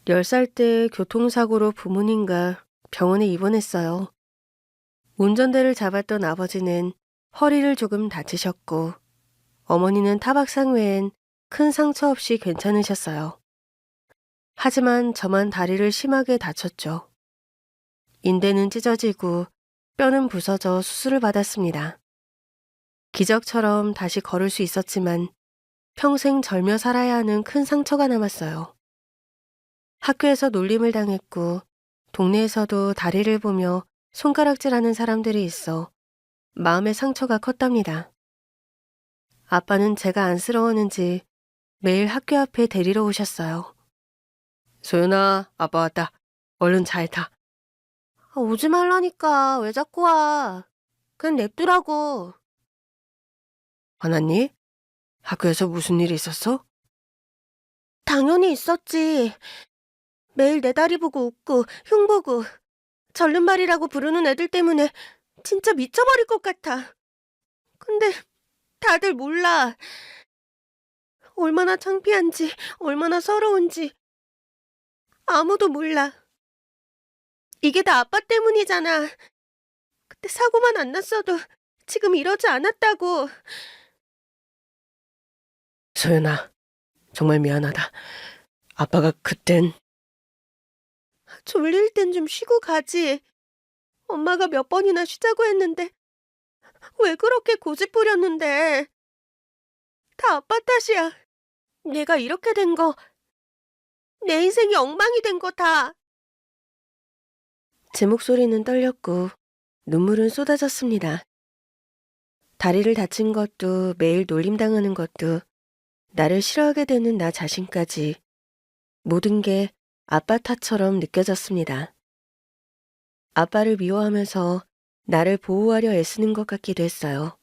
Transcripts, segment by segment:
10살 때 교통사고로 부모님과 병원에 입원했어요. 운전대를 잡았던 아버지는 허리를 조금 다치셨고, 어머니는 타박상 외엔 큰 상처 없이 괜찮으셨어요. 하지만 저만 다리를 심하게 다쳤죠. 인대는 찢어지고 뼈는 부서져 수술을 받았습니다. 기적처럼 다시 걸을 수 있었지만 평생 절며 살아야 하는 큰 상처가 남았어요. 학교에서 놀림을 당했고 동네에서도 다리를 보며 손가락질하는 사람들이 있어 마음의 상처가 컸답니다. 아빠는 제가 안쓰러웠는지 매일 학교 앞에 데리러 오셨어요. 소연아, 아빠 왔다. 얼른 잘 타. 오지 말라니까 왜 자꾸 와. 그냥 냅두라고. 화났니? 학교에서 무슨 일이 있었어? 당연히 있었지. 매일 내 다리 보고 웃고 흉보고 절름발이라고 부르는 애들 때문에 진짜 미쳐버릴 것 같아. 근데 다들 몰라. 얼마나 창피한지, 얼마나 서러운지 아무도 몰라. 이게 다 아빠 때문이잖아. 그때 사고만 안 났어도 지금 이러지 않았다고. 소연아, 정말 미안하다. 아빠가 그땐... 졸릴 땐 좀 쉬고 가지. 엄마가 몇 번이나 쉬자고 했는데 왜 그렇게 고집 부렸는데. 다 아빠 탓이야. 내가 이렇게 된 거, 내 인생이 엉망이 된 거 다. 제 목소리는 떨렸고 눈물은 쏟아졌습니다. 다리를 다친 것도 매일 놀림당하는 것도 나를 싫어하게 되는 나 자신까지 모든 게 아빠 탓처럼 느껴졌습니다. 아빠를 미워하면서 나를 보호하려 애쓰는 것 같기도 했어요.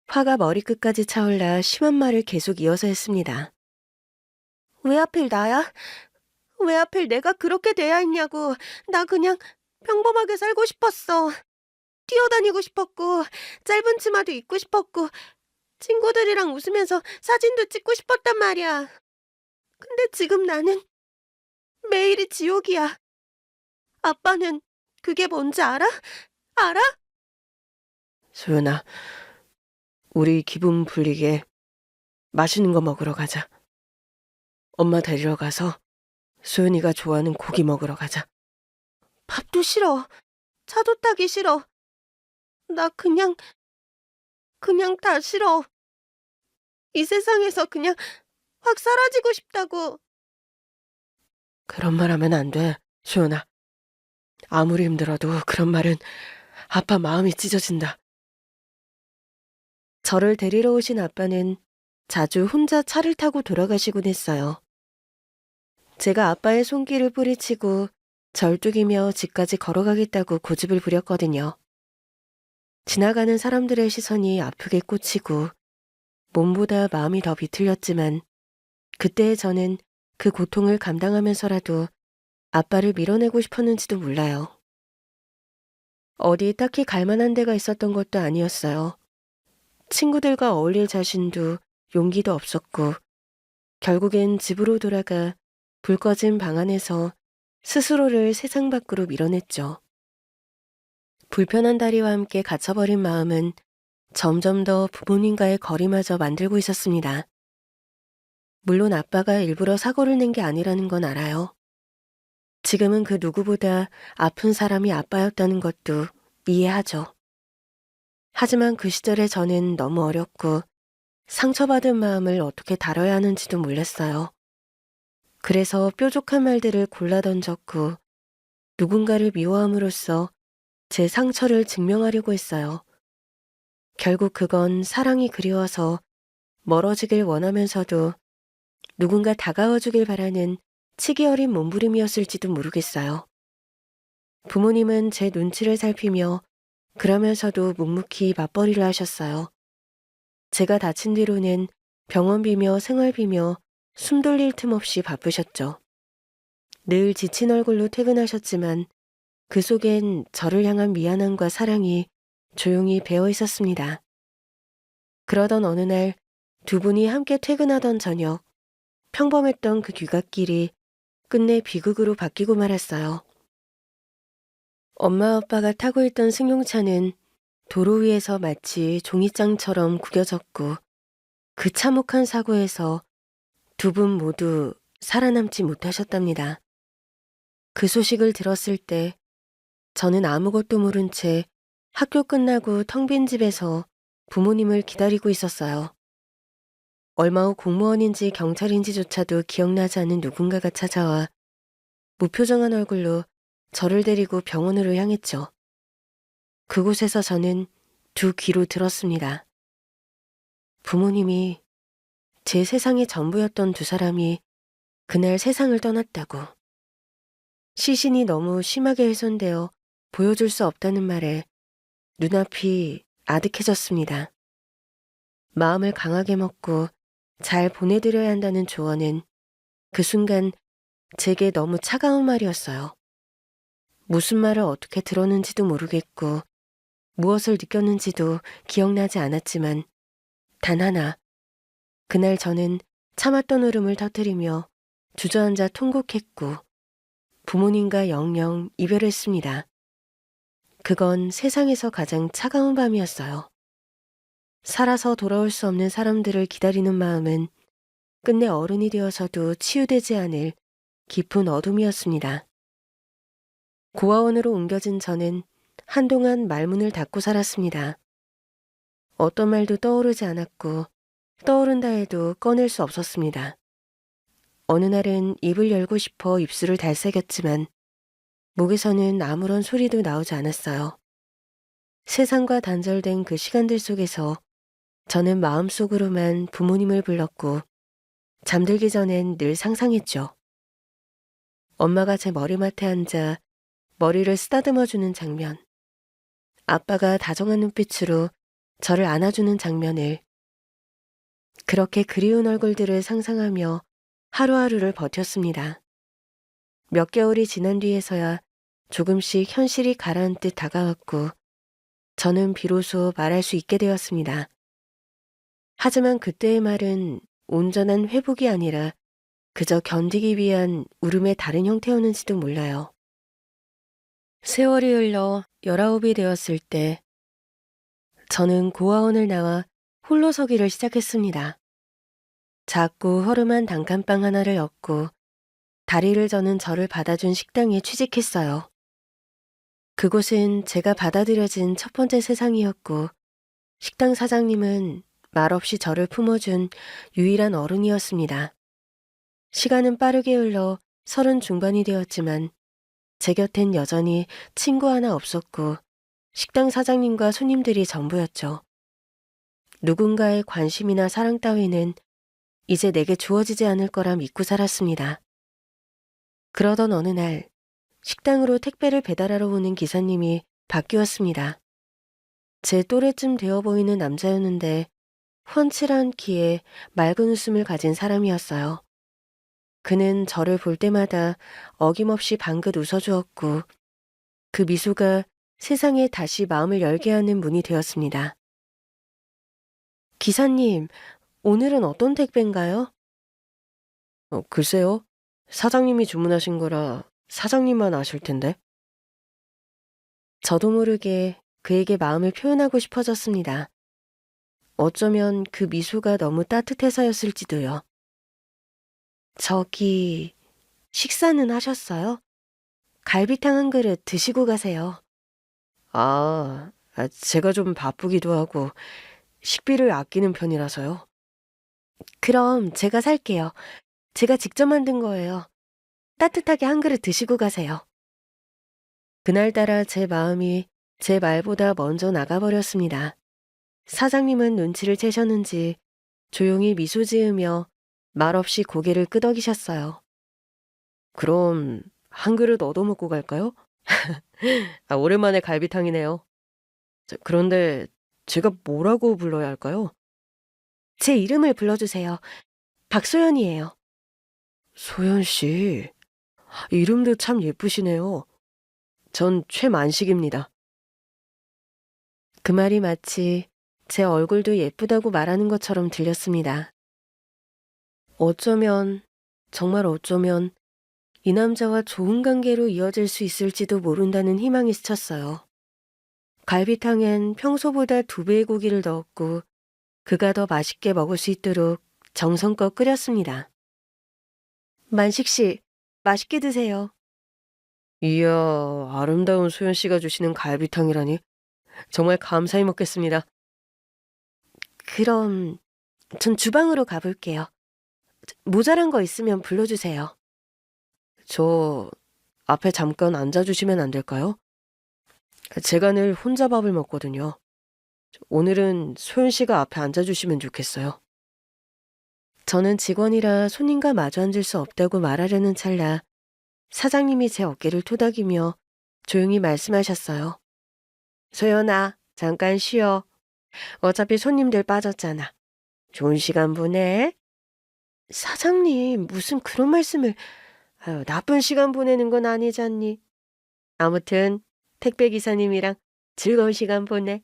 화가 머리끝까지 차올라 심한 말을 계속 이어서 했습니다. 왜 하필 나야? 왜 하필 내가 그렇게 돼야 했냐고. 나 그냥 평범하게 살고 싶었어. 뛰어다니고 싶었고 짧은 치마도 입고 싶었고 친구들이랑 웃으면서 사진도 찍고 싶었단 말이야. 근데 지금 나는 매일이 지옥이야. 아빠는 그게 뭔지 알아? 알아? 소연아, 우리 기분 풀리게 맛있는 거 먹으러 가자. 엄마 데리러 가서 소연이가 좋아하는 고기 먹으러 가자. 밥도 싫어. 차도 타기 싫어. 나 그냥 다 싫어. 이 세상에서 그냥 확 사라지고 싶다고. 그런 말 하면 안 돼, 소연아. 아무리 힘들어도 그런 말은 아빠 마음이 찢어진다. 저를 데리러 오신 아빠는 자주 혼자 차를 타고 돌아가시곤 했어요. 제가 아빠의 손길을 뿌리치고 절뚝이며 집까지 걸어가겠다고 고집을 부렸거든요. 지나가는 사람들의 시선이 아프게 꽂히고 몸보다 마음이 더 비틀렸지만 그때의 저는 그 고통을 감당하면서라도 아빠를 밀어내고 싶었는지도 몰라요. 어디 딱히 갈 만한 데가 있었던 것도 아니었어요. 친구들과 어울릴 자신도 용기도 없었고 결국엔 집으로 돌아가 불 꺼진 방 안에서 스스로를 세상 밖으로 밀어냈죠. 불편한 다리와 함께 갇혀버린 마음은 점점 더 부모님과의 거리마저 만들고 있었습니다. 물론 아빠가 일부러 사고를 낸 게 아니라는 건 알아요. 지금은 그 누구보다 아픈 사람이 아빠였다는 것도 이해하죠. 하지만 그 시절에 저는 너무 어렸고 상처받은 마음을 어떻게 다뤄야 하는지도 몰랐어요. 그래서 뾰족한 말들을 골라 던졌고 누군가를 미워함으로써 제 상처를 증명하려고 했어요. 결국 그건 사랑이 그리워서 멀어지길 원하면서도 누군가 다가와주길 바라는 치기 어린 몸부림이었을지도 모르겠어요. 부모님은 제 눈치를 살피며 그러면서도 묵묵히 맞벌이를 하셨어요. 제가 다친 뒤로는 병원비며 생활비며 숨 돌릴 틈 없이 바쁘셨죠. 늘 지친 얼굴로 퇴근하셨지만 그 속엔 저를 향한 미안함과 사랑이 조용히 배어 있었습니다. 그러던 어느 날 두 분이 함께 퇴근하던 저녁, 평범했던 그 귀갓길이 끝내 비극으로 바뀌고 말았어요. 엄마 아빠가 타고 있던 승용차는 도로 위에서 마치 종이장처럼 구겨졌고 그 참혹한 사고에서 두 분 모두 살아남지 못하셨답니다. 그 소식을 들었을 때 저는 아무것도 모른 채 학교 끝나고 텅 빈 집에서 부모님을 기다리고 있었어요. 얼마 후 공무원인지 경찰인지조차도 기억나지 않는 누군가가 찾아와 무표정한 얼굴로 저를 데리고 병원으로 향했죠. 그곳에서 저는 두 귀로 들었습니다. 부모님이 제 세상의 전부였던 두 사람이 그날 세상을 떠났다고. 시신이 너무 심하게 훼손되어 보여줄 수 없다는 말에 눈앞이 아득해졌습니다. 마음을 강하게 먹고 잘 보내드려야 한다는 조언은 그 순간 제게 너무 차가운 말이었어요. 무슨 말을 어떻게 들었는지도 모르겠고 무엇을 느꼈는지도 기억나지 않았지만 단 하나, 그날 저는 참았던 울음을 터뜨리며 주저앉아 통곡했고 부모님과 영영 이별했습니다. 그건 세상에서 가장 차가운 밤이었어요. 살아서 돌아올 수 없는 사람들을 기다리는 마음은 끝내 어른이 되어서도 치유되지 않을 깊은 어둠이었습니다. 고아원으로 옮겨진 저는 한동안 말문을 닫고 살았습니다. 어떤 말도 떠오르지 않았고 떠오른다 해도 꺼낼 수 없었습니다. 어느 날은 입을 열고 싶어 입술을 달새겼지만 목에서는 아무런 소리도 나오지 않았어요. 세상과 단절된 그 시간들 속에서 저는 마음속으로만 부모님을 불렀고 잠들기 전엔 늘 상상했죠. 엄마가 제 머리맡에 앉아 머리를 쓰다듬어주는 장면, 아빠가 다정한 눈빛으로 저를 안아주는 장면을, 그렇게 그리운 얼굴들을 상상하며 하루하루를 버텼습니다. 몇 개월이 지난 뒤에서야 조금씩 현실이 가라앉듯 다가왔고 저는 비로소 말할 수 있게 되었습니다. 하지만 그때의 말은 온전한 회복이 아니라 그저 견디기 위한 울음의 다른 형태였는지도 몰라요. 세월이 흘러 19이 되었을 때 저는 고아원을 나와 홀로 서기를 시작했습니다. 작고 허름한 단칸방 하나를 얻고 다리를 저는 저를 받아준 식당에 취직했어요. 그곳은 제가 받아들여진 첫 번째 세상이었고 식당 사장님은 말없이 저를 품어준 유일한 어른이었습니다. 시간은 빠르게 흘러 30 중반이 되었지만 제 곁엔 여전히 친구 하나 없었고 식당 사장님과 손님들이 전부였죠. 누군가의 관심이나 사랑 따위는 이제 내게 주어지지 않을 거라 믿고 살았습니다. 그러던 어느 날 식당으로 택배를 배달하러 오는 기사님이 바뀌었습니다. 제 또래쯤 되어 보이는 남자였는데 훤칠한 키에 맑은 웃음을 가진 사람이었어요. 그는 저를 볼 때마다 어김없이 방긋 웃어주었고 그 미소가 세상에 다시 마음을 열게 하는 문이 되었습니다. 기사님, 오늘은 어떤 택배인가요? 글쎄요. 사장님이 주문하신 거라 사장님만 아실 텐데. 저도 모르게 그에게 마음을 표현하고 싶어졌습니다. 어쩌면 그 미소가 너무 따뜻해서였을지도요. 저기, 식사는 하셨어요? 갈비탕 한 그릇 드시고 가세요. 제가 좀 바쁘기도 하고 식비를 아끼는 편이라서요. 그럼 제가 살게요. 제가 직접 만든 거예요. 따뜻하게 한 그릇 드시고 가세요. 그날따라 제 마음이 제 말보다 먼저 나가버렸습니다. 사장님은 눈치를 채셨는지 조용히 미소 지으며 말없이 고개를 끄덕이셨어요. 그럼 한 그릇 얻어먹고 갈까요? 오랜만에 갈비탕이네요. 그런데 제가 뭐라고 불러야 할까요? 제 이름을 불러주세요. 박소연이에요. 소연 씨, 이름도 참 예쁘시네요. 전 최만식입니다. 그 말이 마치 제 얼굴도 예쁘다고 말하는 것처럼 들렸습니다. 어쩌면, 정말 어쩌면 이 남자와 좋은 관계로 이어질 수 있을지도 모른다는 희망이 스쳤어요. 갈비탕엔 평소보다 2배의 고기를 넣었고 그가 더 맛있게 먹을 수 있도록 정성껏 끓였습니다. 만식 씨, 맛있게 드세요. 이야, 아름다운 소연 씨가 주시는 갈비탕이라니 정말 감사히 먹겠습니다. 그럼 전 주방으로 가볼게요. 모자란 거 있으면 불러주세요. 저 앞에 잠깐 앉아주시면 안 될까요? 제가 늘 혼자 밥을 먹거든요. 오늘은 소연 씨가 앞에 앉아주시면 좋겠어요. 저는 직원이라 손님과 마주 앉을 수 없다고 말하려는 찰나 사장님이 제 어깨를 토닥이며 조용히 말씀하셨어요. 소연아, 잠깐 쉬어. 어차피 손님들 빠졌잖아. 좋은 시간 보내. 사장님, 무슨 그런 말씀을... 아유, 나쁜 시간 보내는 건 아니잖니. 아무튼 택배 기사님이랑 즐거운 시간 보내.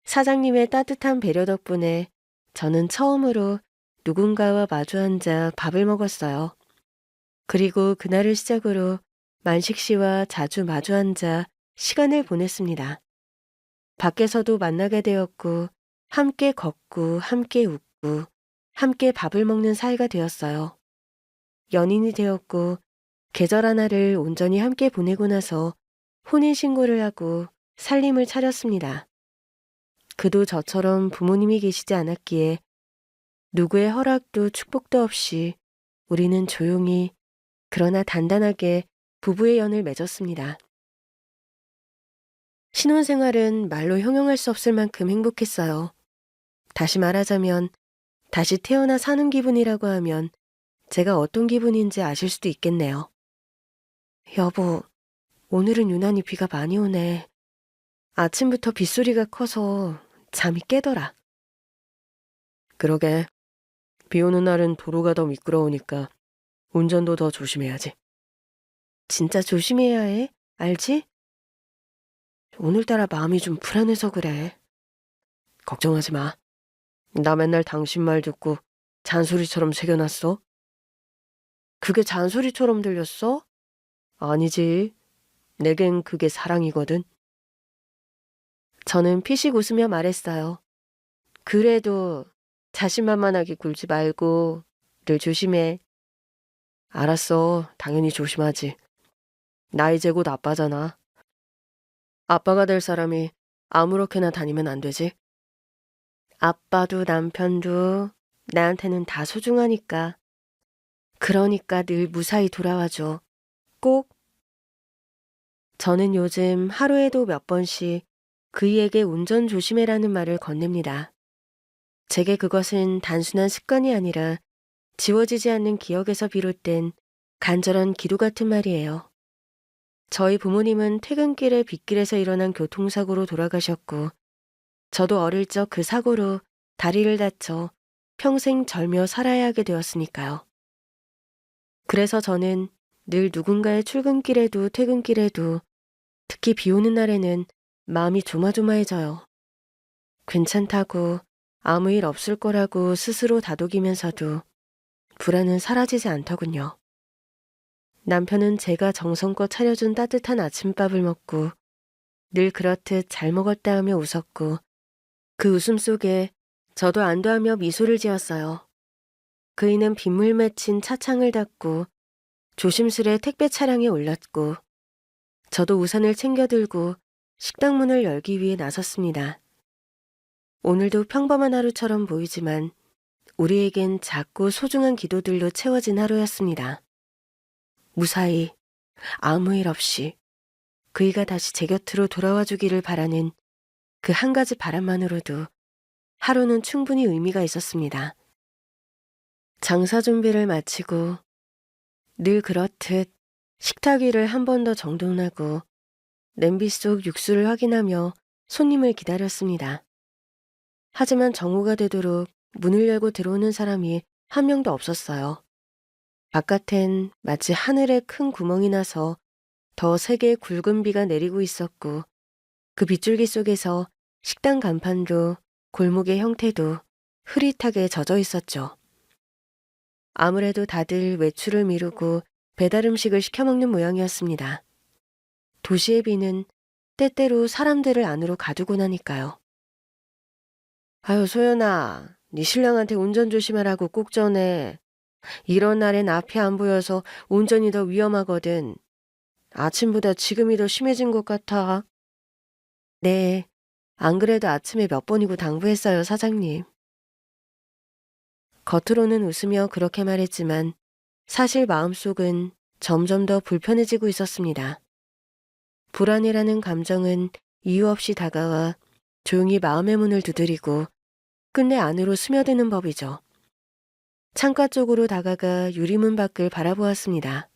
사장님의 따뜻한 배려 덕분에 저는 처음으로 누군가와 마주 앉아 밥을 먹었어요. 그리고 그날을 시작으로 만식 씨와 자주 마주 앉아 시간을 보냈습니다. 밖에서도 만나게 되었고 함께 걷고 함께 웃고 함께 밥을 먹는 사이가 되었어요. 연인이 되었고 계절 하나를 온전히 함께 보내고 나서 혼인신고를 하고 살림을 차렸습니다. 그도 저처럼 부모님이 계시지 않았기에 누구의 허락도 축복도 없이 우리는 조용히 그러나 단단하게 부부의 연을 맺었습니다. 신혼생활은 말로 형용할 수 없을 만큼 행복했어요. 다시 말하자면 다시 태어나 사는 기분이라고 하면 제가 어떤 기분인지 아실 수도 있겠네요. 여보, 오늘은 유난히 비가 많이 오네. 아침부터 빗소리가 커서 잠이 깨더라. 그러게, 비 오는 날은 도로가 더 미끄러우니까 운전도 더 조심해야지. 진짜 조심해야 해, 알지? 오늘따라 마음이 좀 불안해서 그래. 걱정하지 마. 나 맨날 당신 말 듣고 잔소리처럼 새겨놨어. 그게 잔소리처럼 들렸어? 아니지. 내겐 그게 사랑이거든. 저는 피식 웃으며 말했어요. 그래도 자신만만하게 굴지 말고 늘 조심해. 알았어. 당연히 조심하지. 나 이제 곧 아빠잖아. 아빠가 될 사람이 아무렇게나 다니면 안 되지. 아빠도 남편도 나한테는 다 소중하니까. 그러니까 늘 무사히 돌아와줘. 꼭. 저는 요즘 하루에도 몇 번씩 그이에게 운전 조심해라는 말을 건넵니다. 제게 그것은 단순한 습관이 아니라 지워지지 않는 기억에서 비롯된 간절한 기도 같은 말이에요. 저희 부모님은 퇴근길에 빗길에서 일어난 교통사고로 돌아가셨고 저도 어릴 적 그 사고로 다리를 다쳐 평생 절며 살아야 하게 되었으니까요. 그래서 저는 늘 누군가의 출근길에도 퇴근길에도 특히 비 오는 날에는 마음이 조마조마해져요. 괜찮다고 아무 일 없을 거라고 스스로 다독이면서도 불안은 사라지지 않더군요. 남편은 제가 정성껏 차려준 따뜻한 아침밥을 먹고 늘 그렇듯 잘 먹었다 하며 웃었고 그 웃음 속에 저도 안도하며 미소를 지었어요. 그이는 빗물 맺힌 차창을 닫고 조심스레 택배 차량에 올렸고 저도 우산을 챙겨 들고 식당 문을 열기 위해 나섰습니다. 오늘도 평범한 하루처럼 보이지만 우리에겐 작고 소중한 기도들로 채워진 하루였습니다. 무사히 아무 일 없이 그이가 다시 제 곁으로 돌아와 주기를 바라는 그 한 가지 바람만으로도 하루는 충분히 의미가 있었습니다. 장사 준비를 마치고 늘 그렇듯 식탁 위를 한 번 더 정돈하고 냄비 속 육수를 확인하며 손님을 기다렸습니다. 하지만 정오가 되도록 문을 열고 들어오는 사람이 한 명도 없었어요. 바깥엔 마치 하늘에 큰 구멍이 나서 더 세게 굵은 비가 내리고 있었고 그 빗줄기 속에서 식당 간판도 골목의 형태도 흐릿하게 젖어 있었죠. 아무래도 다들 외출을 미루고 배달 음식을 시켜 먹는 모양이었습니다. 도시의 비는 때때로 사람들을 안으로 가두곤 하니까요. 아유, 소연아, 네 신랑한테 운전 조심하라고 꼭 전해. 이런 날엔 앞이 안 보여서 운전이 더 위험하거든. 아침보다 지금이 더 심해진 것 같아. 네, 안 그래도 아침에 몇 번이고 당부했어요, 사장님. 겉으로는 웃으며 그렇게 말했지만 사실 마음속은 점점 더 불편해지고 있었습니다. 불안이라는 감정은 이유 없이 다가와 조용히 마음의 문을 두드리고 끝내 안으로 스며드는 법이죠. 창가 쪽으로 다가가 유리문 밖을 바라보았습니다.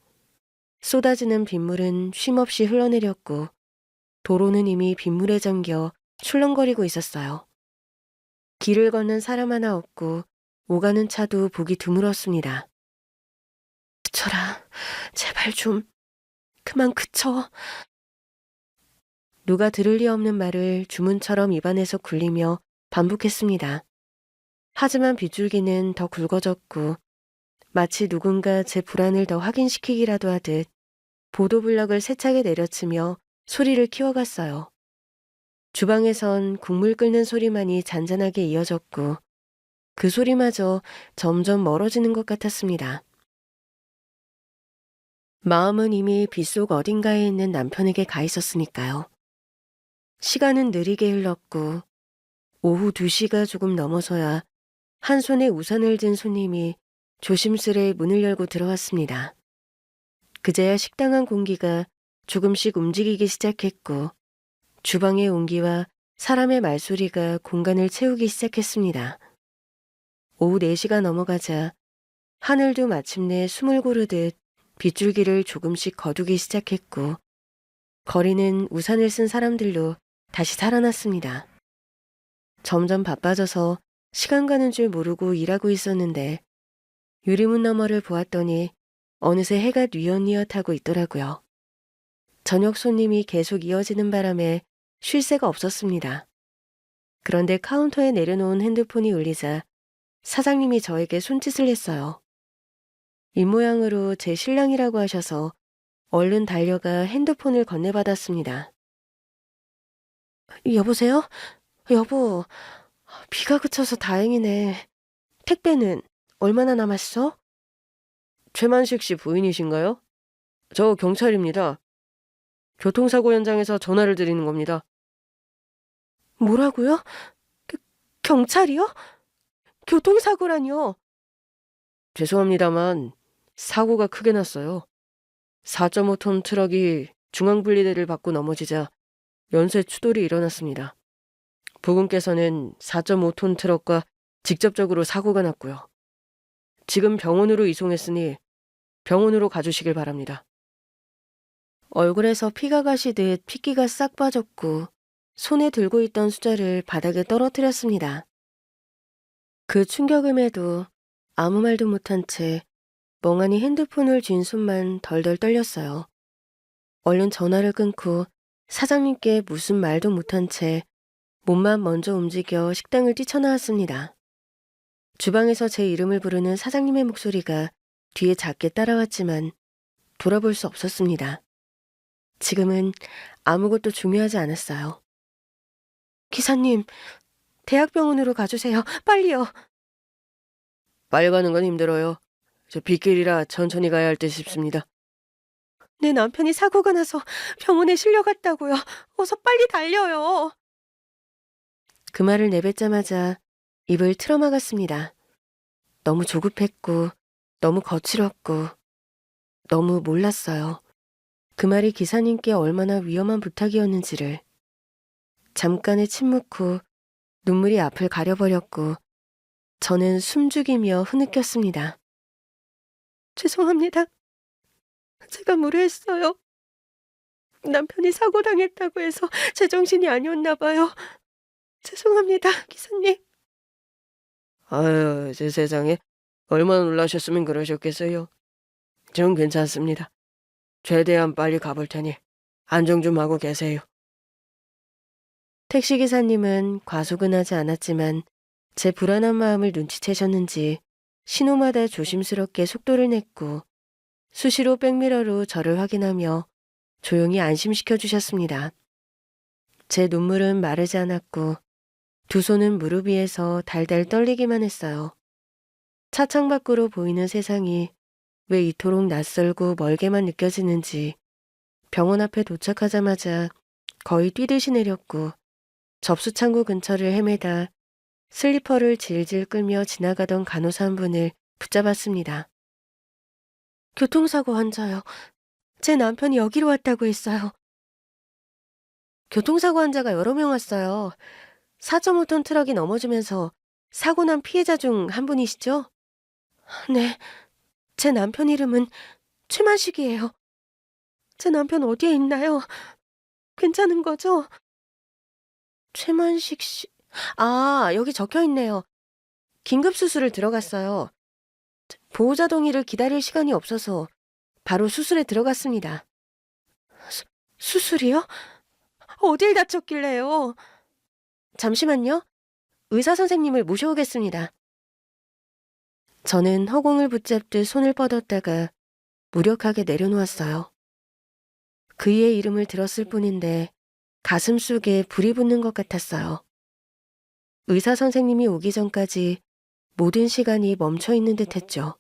쏟아지는 빗물은 쉼없이 흘러내렸고 도로는 이미 빗물에 잠겨 출렁거리고 있었어요. 길을 걷는 사람 하나 없고 오가는 차도 보기 드물었습니다. 그쳐라, 제발 좀 그만 그쳐. 누가 들을 리 없는 말을 주문처럼 입안에서 굴리며 반복했습니다. 하지만 빗줄기는 더 굵어졌고 마치 누군가 제 불안을 더 확인시키기라도 하듯 보도블럭을 세차게 내려치며 소리를 키워갔어요. 주방에선 국물 끓는 소리만이 잔잔하게 이어졌고 그 소리마저 점점 멀어지는 것 같았습니다. 마음은 이미 빗속 어딘가에 있는 남편에게 가 있었으니까요. 시간은 느리게 흘렀고 오후 2시가 조금 넘어서야 한 손에 우산을 든 손님이 조심스레 문을 열고 들어왔습니다. 그제야 식당 안 공기가 조금씩 움직이기 시작했고 주방의 온기와 사람의 말소리가 공간을 채우기 시작했습니다. 오후 4시가 넘어가자 하늘도 마침내 숨을 고르듯 빗줄기를 조금씩 거두기 시작했고 거리는 우산을 쓴 사람들로 다시 살아났습니다. 점점 바빠져서 시간 가는 줄 모르고 일하고 있었는데 유리문 너머를 보았더니 어느새 해가 뉘엿뉘엿하고 있더라고요. 저녁 손님이 계속 이어지는 바람에 쉴 새가 없었습니다. 그런데 카운터에 내려놓은 핸드폰이 울리자 사장님이 저에게 손짓을 했어요. 입모양으로 제 신랑이라고 하셔서 얼른 달려가 핸드폰을 건네받았습니다. 여보세요? 여보, 비가 그쳐서 다행이네. 택배는 얼마나 남았어? 최만식 씨 부인이신가요? 저 경찰입니다. 교통사고 현장에서 전화를 드리는 겁니다. 뭐라고요? 경찰이요? 교통사고라뇨? 죄송합니다만 사고가 크게 났어요. 4.5톤 트럭이 중앙분리대를 받고 넘어지자 연쇄 추돌이 일어났습니다. 부근께서는 4.5톤 트럭과 직접적으로 사고가 났고요. 지금 병원으로 이송했으니 병원으로 가주시길 바랍니다. 얼굴에서 피가 가시듯 핏기가 싹 빠졌고 손에 들고 있던 수저를 바닥에 떨어뜨렸습니다. 그 충격음에도 아무 말도 못한 채 멍하니 핸드폰을 쥔 손만 덜덜 떨렸어요. 얼른 전화를 끊고 사장님께 무슨 말도 못한 채 몸만 먼저 움직여 식당을 뛰쳐나왔습니다. 주방에서 제 이름을 부르는 사장님의 목소리가 뒤에 작게 따라왔지만 돌아볼 수 없었습니다. 지금은 아무것도 중요하지 않았어요. 기사님, 대학병원으로 가주세요. 빨리요. 빨리 가는 건 힘들어요. 저 빗길이라 천천히 가야 할 듯 싶습니다. 내 남편이 사고가 나서 병원에 실려갔다고요. 어서 빨리 달려요. 그 말을 내뱉자마자 입을 틀어막았습니다. 너무 조급했고 너무 거칠었고 너무 몰랐어요. 그 말이 기사님께 얼마나 위험한 부탁이었는지를. 잠깐의 침묵 후 눈물이 앞을 가려버렸고 저는 숨죽이며 흐느꼈습니다. 죄송합니다. 제가 무례했어요. 남편이 사고당했다고 해서 제정신이 아니었나 봐요. 죄송합니다, 기사님. 아유, 제 세상에 얼마나 놀라셨으면 그러셨겠어요. 전 괜찮습니다. 최대한 빨리 가볼 테니 안정 좀 하고 계세요. 택시기사님은 과속은 하지 않았지만 제 불안한 마음을 눈치채셨는지 신호마다 조심스럽게 속도를 냈고 수시로 백미러로 저를 확인하며 조용히 안심시켜 주셨습니다. 제 눈물은 마르지 않았고 두 손은 무릎 위에서 달달 떨리기만 했어요. 차창 밖으로 보이는 세상이 왜 이토록 낯설고 멀게만 느껴지는지 병원 앞에 도착하자마자 거의 뛰듯이 내렸고 접수 창구 근처를 헤매다 슬리퍼를 질질 끌며 지나가던 간호사 한 분을 붙잡았습니다. 교통사고 환자요. 제 남편이 여기로 왔다고 했어요. 교통사고 환자가 여러 명 왔어요. 4.5톤 트럭이 넘어지면서 사고 난 피해자 중 한 분이시죠? 네. 제 남편 이름은 최만식이에요. 제 남편 어디에 있나요? 괜찮은 거죠? 최만식 씨. 아, 여기 적혀 있네요. 긴급 수술을 들어갔어요. 보호자 동의를 기다릴 시간이 없어서 바로 수술에 들어갔습니다. 수술이요? 어딜 다쳤길래요? 잠시만요. 의사 선생님을 모셔오겠습니다. 저는 허공을 붙잡듯 손을 뻗었다가 무력하게 내려놓았어요. 그이의 이름을 들었을 뿐인데 가슴 속에 불이 붙는 것 같았어요. 의사 선생님이 오기 전까지 모든 시간이 멈춰 있는 듯 했죠.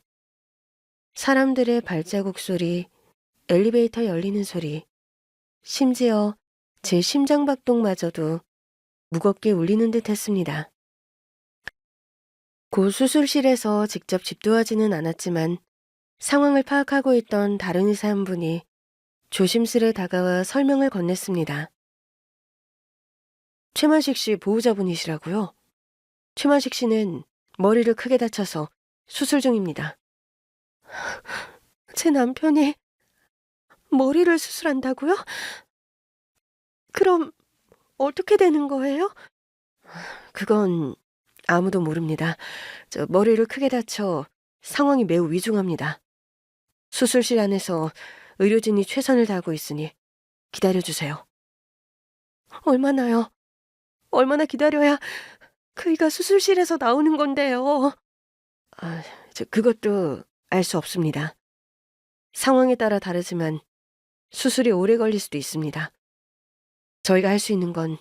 사람들의 발자국 소리, 엘리베이터 열리는 소리, 심지어 제 심장박동마저도 무겁게 울리는 듯 했습니다. 고 수술실에서 직접 집도하지는 않았지만 상황을 파악하고 있던 다른 의사 한 분이 조심스레 다가와 설명을 건넸습니다. 최만식 씨 보호자분이시라고요? 최만식 씨는 머리를 크게 다쳐서 수술 중입니다. 제 남편이 머리를 수술한다고요? 그럼 어떻게 되는 거예요? 그건 아무도 모릅니다. 머리를 크게 다쳐 상황이 매우 위중합니다. 수술실 안에서 의료진이 최선을 다하고 있으니 기다려주세요. 얼마나요? 얼마나 기다려야 그이가 수술실에서 나오는 건데요? 그것도 알 수 없습니다. 상황에 따라 다르지만 수술이 오래 걸릴 수도 있습니다. 저희가 할 수 있는 건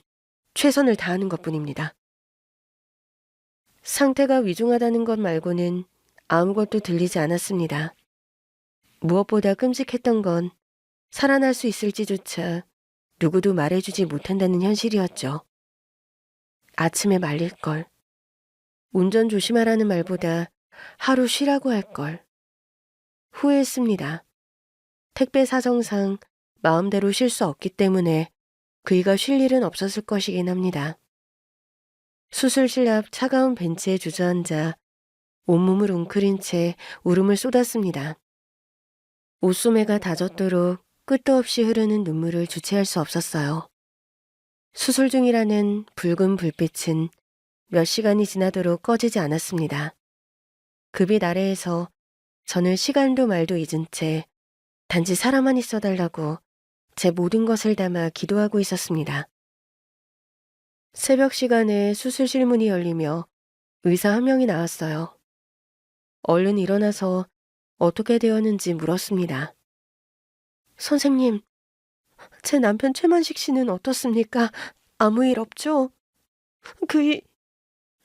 최선을 다하는 것뿐입니다. 상태가 위중하다는 것 말고는 아무것도 들리지 않았습니다. 무엇보다 끔찍했던 건 살아날 수 있을지조차 누구도 말해주지 못한다는 현실이었죠. 아침에 말릴걸. 운전 조심하라는 말보다 하루 쉬라고 할걸. 후회했습니다. 택배 사정상 마음대로 쉴 수 없기 때문에 그이가 쉴 일은 없었을 것이긴 합니다. 수술실 앞 차가운 벤치에 주저앉아 온몸을 웅크린 채 울음을 쏟았습니다. 옷소매가 다젖도록 끝도 없이 흐르는 눈물을 주체할 수 없었어요. 수술 중이라는 붉은 불빛은 몇 시간이 지나도록 꺼지지 않았습니다. 그 빛 아래에서 저는 시간도 말도 잊은 채 단지 살아만 있어달라고 제 모든 것을 담아 기도하고 있었습니다. 새벽 시간에 수술실 문이 열리며 의사 한 명이 나왔어요. 얼른 일어나서 어떻게 되었는지 물었습니다. 선생님, 제 남편 최만식 씨는 어떻습니까? 아무 일 없죠? 그이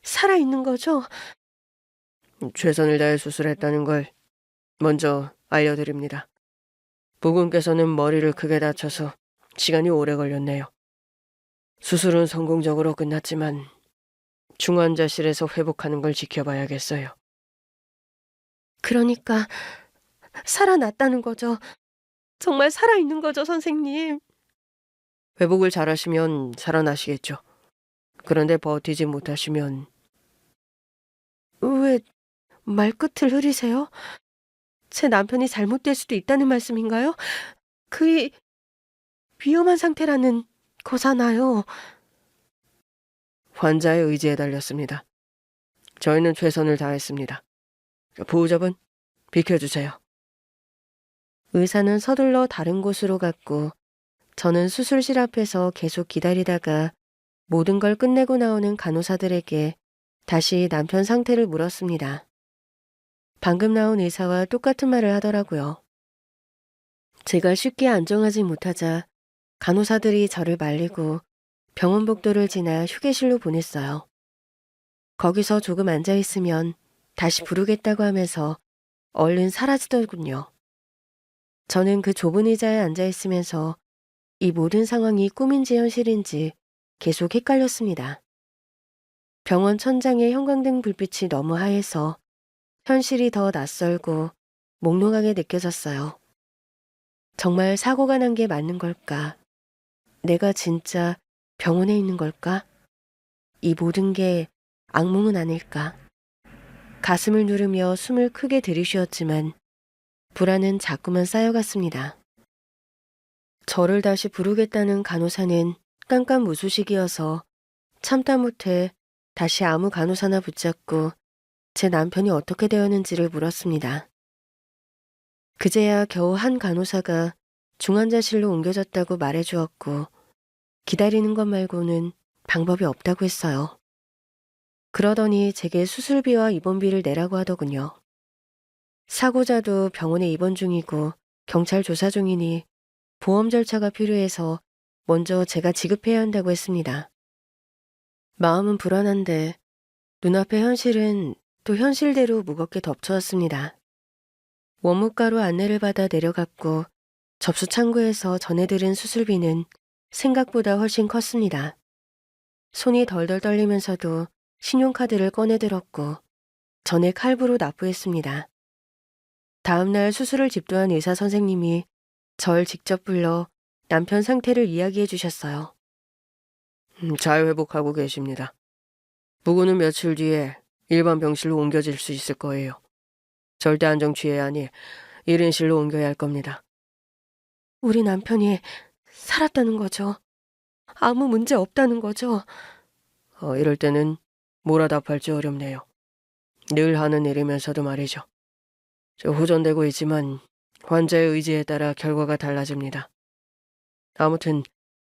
살아있는 거죠? 최선을 다해 수술했다는 걸 먼저 알려드립니다. 부군께서는 머리를 크게 다쳐서 시간이 오래 걸렸네요. 수술은 성공적으로 끝났지만 중환자실에서 회복하는 걸 지켜봐야겠어요. 그러니까 살아났다는 거죠. 정말 살아있는 거죠, 선생님. 회복을 잘하시면 살아나시겠죠. 그런데 버티지 못하시면... 왜 말끝을 흐리세요? 제 남편이 잘못될 수도 있다는 말씀인가요? 그이 위험한 상태라는 거잖아요. 환자의 의지에 달렸습니다. 저희는 최선을 다했습니다. 보호자분, 비켜주세요. 의사는 서둘러 다른 곳으로 갔고 저는 수술실 앞에서 계속 기다리다가 모든 걸 끝내고 나오는 간호사들에게 다시 남편 상태를 물었습니다. 방금 나온 의사와 똑같은 말을 하더라고요. 제가 쉽게 안정하지 못하자 간호사들이 저를 말리고 병원 복도를 지나 휴게실로 보냈어요. 거기서 조금 앉아 있으면 다시 부르겠다고 하면서 얼른 사라지더군요. 저는 그 좁은 의자에 앉아 있으면서 이 모든 상황이 꿈인지 현실인지 계속 헷갈렸습니다. 병원 천장의 형광등 불빛이 너무 하얘서 현실이 더 낯설고 몽롱하게 느껴졌어요. 정말 사고가 난 게 맞는 걸까? 내가 진짜 병원에 있는 걸까? 이 모든 게 악몽은 아닐까? 가슴을 누르며 숨을 크게 들이쉬었지만 불안은 자꾸만 쌓여갔습니다. 저를 다시 부르겠다는 간호사는 깜깜무소식이어서 참다 못해 다시 아무 간호사나 붙잡고 제 남편이 어떻게 되었는지를 물었습니다. 그제야 겨우 한 간호사가 중환자실로 옮겨졌다고 말해주었고 기다리는 것 말고는 방법이 없다고 했어요. 그러더니 제게 수술비와 입원비를 내라고 하더군요. 사고자도 병원에 입원 중이고 경찰 조사 중이니 보험 절차가 필요해서 먼저 제가 지급해야 한다고 했습니다. 마음은 불안한데 눈앞의 현실은 또 현실대로 무겁게 덮쳐왔습니다. 원무과로 안내를 받아 내려갔고 접수 창구에서 전해들은 수술비는 생각보다 훨씬 컸습니다. 손이 덜덜 떨리면서도 신용카드를 꺼내들었고 전액 할부로 납부했습니다. 다음날 수술을 집도한 의사 선생님이 절 직접 불러 남편 상태를 이야기해 주셨어요. 잘 회복하고 계십니다. 부고는 며칠 뒤에 일반 병실로 옮겨질 수 있을 거예요. 절대 안정 취해야 하니 1인실로 옮겨야 할 겁니다. 우리 남편이 살았다는 거죠? 아무 문제 없다는 거죠? 이럴 때는 뭐라 답할지 어렵네요. 늘 하는 일이면서도 말이죠. 저 호전되고 있지만 환자의 의지에 따라 결과가 달라집니다. 아무튼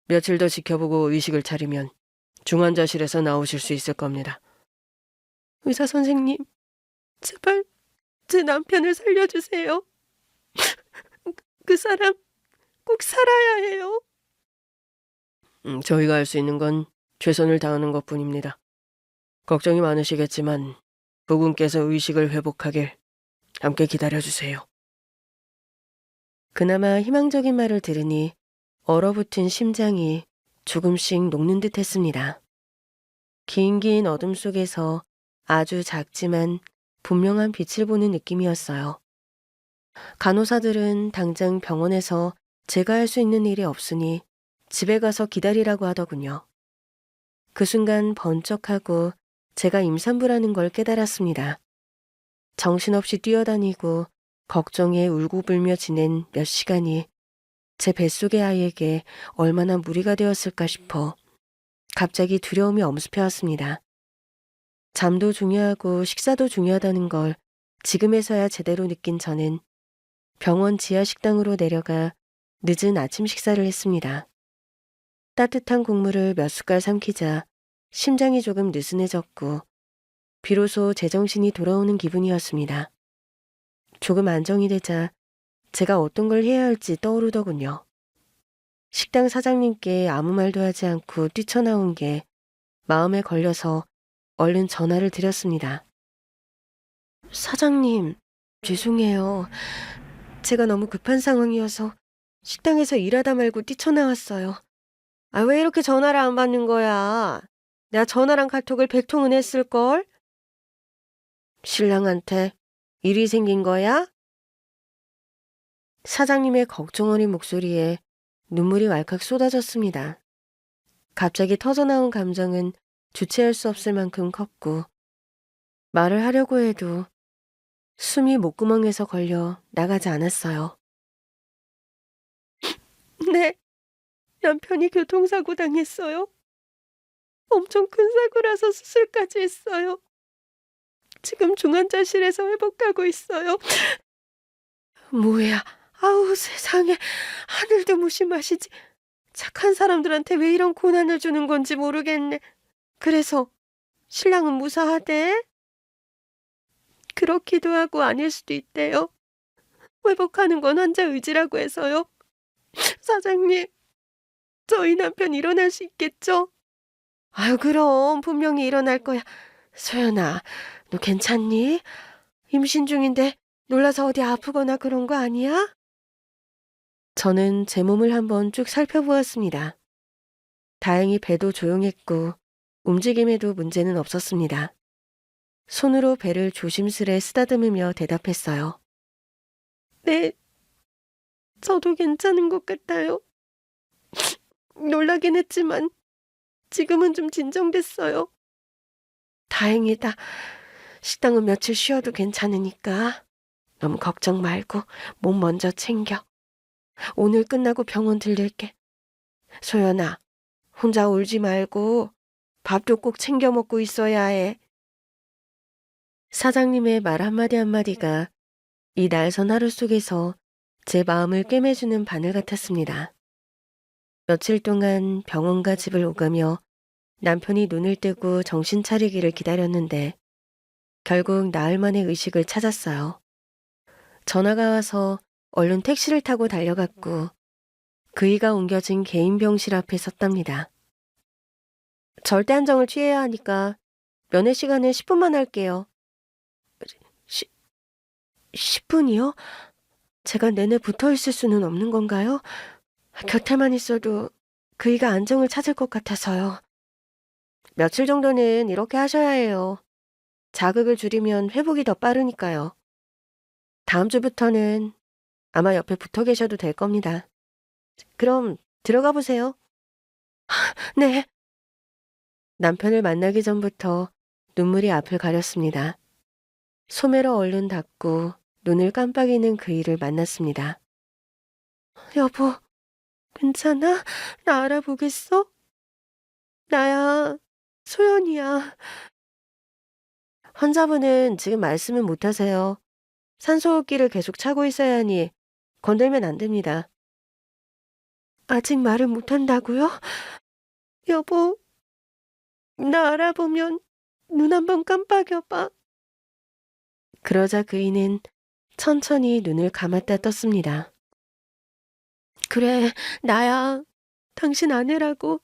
며칠 더 지켜보고 의식을 차리면 중환자실에서 나오실 수 있을 겁니다. 의사 선생님, 제발 제 남편을 살려주세요. 그 사람 꼭 살아야 해요. 저희가 할 수 있는 건 최선을 다하는 것뿐입니다. 걱정이 많으시겠지만 부군께서 의식을 회복하길 함께 기다려주세요. 그나마 희망적인 말을 들으니 얼어붙은 심장이 조금씩 녹는 듯 했습니다. 긴 어둠 속에서 아주 작지만 분명한 빛을 보는 느낌이었어요. 간호사들은 당장 병원에서 제가 할 수 있는 일이 없으니 집에 가서 기다리라고 하더군요. 그 순간 번쩍하고 제가 임산부라는 걸 깨달았습니다. 정신없이 뛰어다니고 걱정에 울고불며 지낸 몇 시간이 제 뱃속의 아이에게 얼마나 무리가 되었을까 싶어 갑자기 두려움이 엄습해왔습니다. 잠도 중요하고 식사도 중요하다는 걸 지금에서야 제대로 느낀 저는 병원 지하 식당으로 내려가 늦은 아침 식사를 했습니다. 따뜻한 국물을 몇 숟갈 삼키자 심장이 조금 느슨해졌고 비로소 제정신이 돌아오는 기분이었습니다. 조금 안정이 되자 제가 어떤 걸 해야 할지 떠오르더군요. 식당 사장님께 아무 말도 하지 않고 뛰쳐나온 게 마음에 걸려서 얼른 전화를 드렸습니다. 사장님, 죄송해요. 제가 너무 급한 상황이어서 식당에서 일하다 말고 뛰쳐나왔어요. 왜 이렇게 전화를 안 받는 거야? 내가 전화랑 카톡을 100통은 했을걸? 신랑한테 일이 생긴 거야? 사장님의 걱정 어린 목소리에 눈물이 왈칵 쏟아졌습니다. 갑자기 터져나온 감정은 주체할 수 없을 만큼 컸고 말을 하려고 해도 숨이 목구멍에서 걸려 나가지 않았어요. 네, 남편이 교통사고 당했어요. 엄청 큰 사고라서 수술까지 했어요. 지금 중환자실에서 회복하고 있어요. 뭐야, 아우 세상에, 하늘도 무심하시지. 착한 사람들한테 왜 이런 고난을 주는 건지 모르겠네. 그래서 신랑은 무사하대? 그렇기도 하고 아닐 수도 있대요. 회복하는 건 환자 의지라고 해서요. 사장님, 저희 남편 일어날 수 있겠죠? 아유, 그럼 분명히 일어날 거야. 소연아, 너 괜찮니? 임신 중인데 놀라서 어디 아프거나 그런 거 아니야? 저는 제 몸을 한번 쭉 살펴보았습니다. 다행히 배도 조용했고 움직임에도 문제는 없었습니다. 손으로 배를 조심스레 쓰다듬으며 대답했어요. 네, 저도 괜찮은 것 같아요. 놀라긴 했지만 지금은 좀 진정됐어요. 다행이다. 식당은 며칠 쉬어도 괜찮으니까 너무 걱정 말고 몸 먼저 챙겨. 오늘 끝나고 병원 들릴게. 소연아, 혼자 울지 말고 밥도 꼭 챙겨 먹고 있어야 해. 사장님의 말 한마디 한마디가 이 날선 하루 속에서 제 마음을 꿰매주는 바늘 같았습니다. 며칠 동안 병원과 집을 오가며 남편이 눈을 뜨고 정신 차리기를 기다렸는데 결국 나흘 만에 의식을 찾았어요. 전화가 와서 얼른 택시를 타고 달려갔고 그이가 옮겨진 개인 병실 앞에 섰답니다. 절대 안정을 취해야 하니까 면회 시간은 10분만 할게요. 10분이요? 제가 내내 붙어 있을 수는 없는 건가요? 곁에만 있어도 그이가 안정을 찾을 것 같아서요. 며칠 정도는 이렇게 하셔야 해요. 자극을 줄이면 회복이 더 빠르니까요. 다음 주부터는 아마 옆에 붙어 계셔도 될 겁니다. 그럼 들어가 보세요. 네. 남편을 만나기 전부터 눈물이 앞을 가렸습니다. 소매로 얼른 닫고 눈을 깜빡이는 그이를 만났습니다. 여보, 괜찮아? 나 알아보겠어? 나야, 소연이야. 환자분은 지금 말씀은 못하세요. 산소호흡기를 계속 차고 있어야 하니 건들면 안 됩니다. 아직 말을 못한다고요? 여보, 나 알아보면 눈 한번 깜빡여봐. 그러자 그이는 천천히 눈을 감았다 떴습니다. 그래, 나야. 당신 아내라고.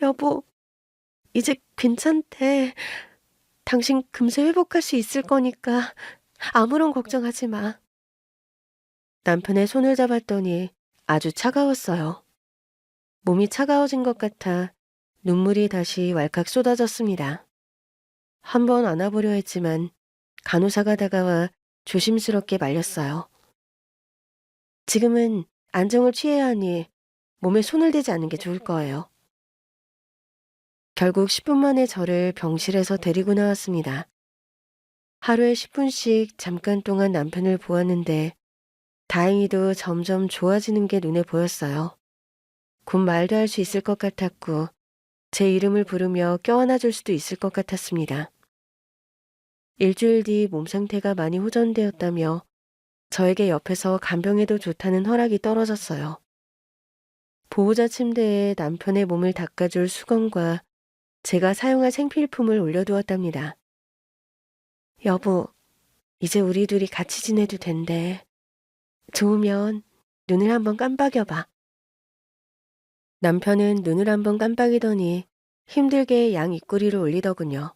여보, 이제 괜찮대. 당신 금세 회복할 수 있을 거니까 아무런 걱정하지 마. 남편의 손을 잡았더니 아주 차가웠어요. 몸이 차가워진 것 같아 눈물이 다시 왈칵 쏟아졌습니다. 한번 안아보려 했지만 간호사가 다가와 조심스럽게 말렸어요. 지금은 안정을 취해야 하니 몸에 손을 대지 않는 게 좋을 거예요. 결국 10분 만에 저를 병실에서 데리고 나왔습니다. 하루에 10분씩 잠깐 동안 남편을 보았는데 다행히도 점점 좋아지는 게 눈에 보였어요. 곧 말도 할 수 있을 것 같았고 제 이름을 부르며 껴안아줄 수도 있을 것 같았습니다. 일주일 뒤 몸 상태가 많이 호전되었다며 저에게 옆에서 간병해도 좋다는 허락이 떨어졌어요. 보호자 침대에 남편의 몸을 닦아줄 수건과 제가 사용할 생필품을 올려두었답니다. 여보, 이제 우리 둘이 같이 지내도 된대. 좋으면 눈을 한번 깜빡여봐. 남편은 눈을 한번 깜빡이더니 힘들게 양 입꼬리를 올리더군요.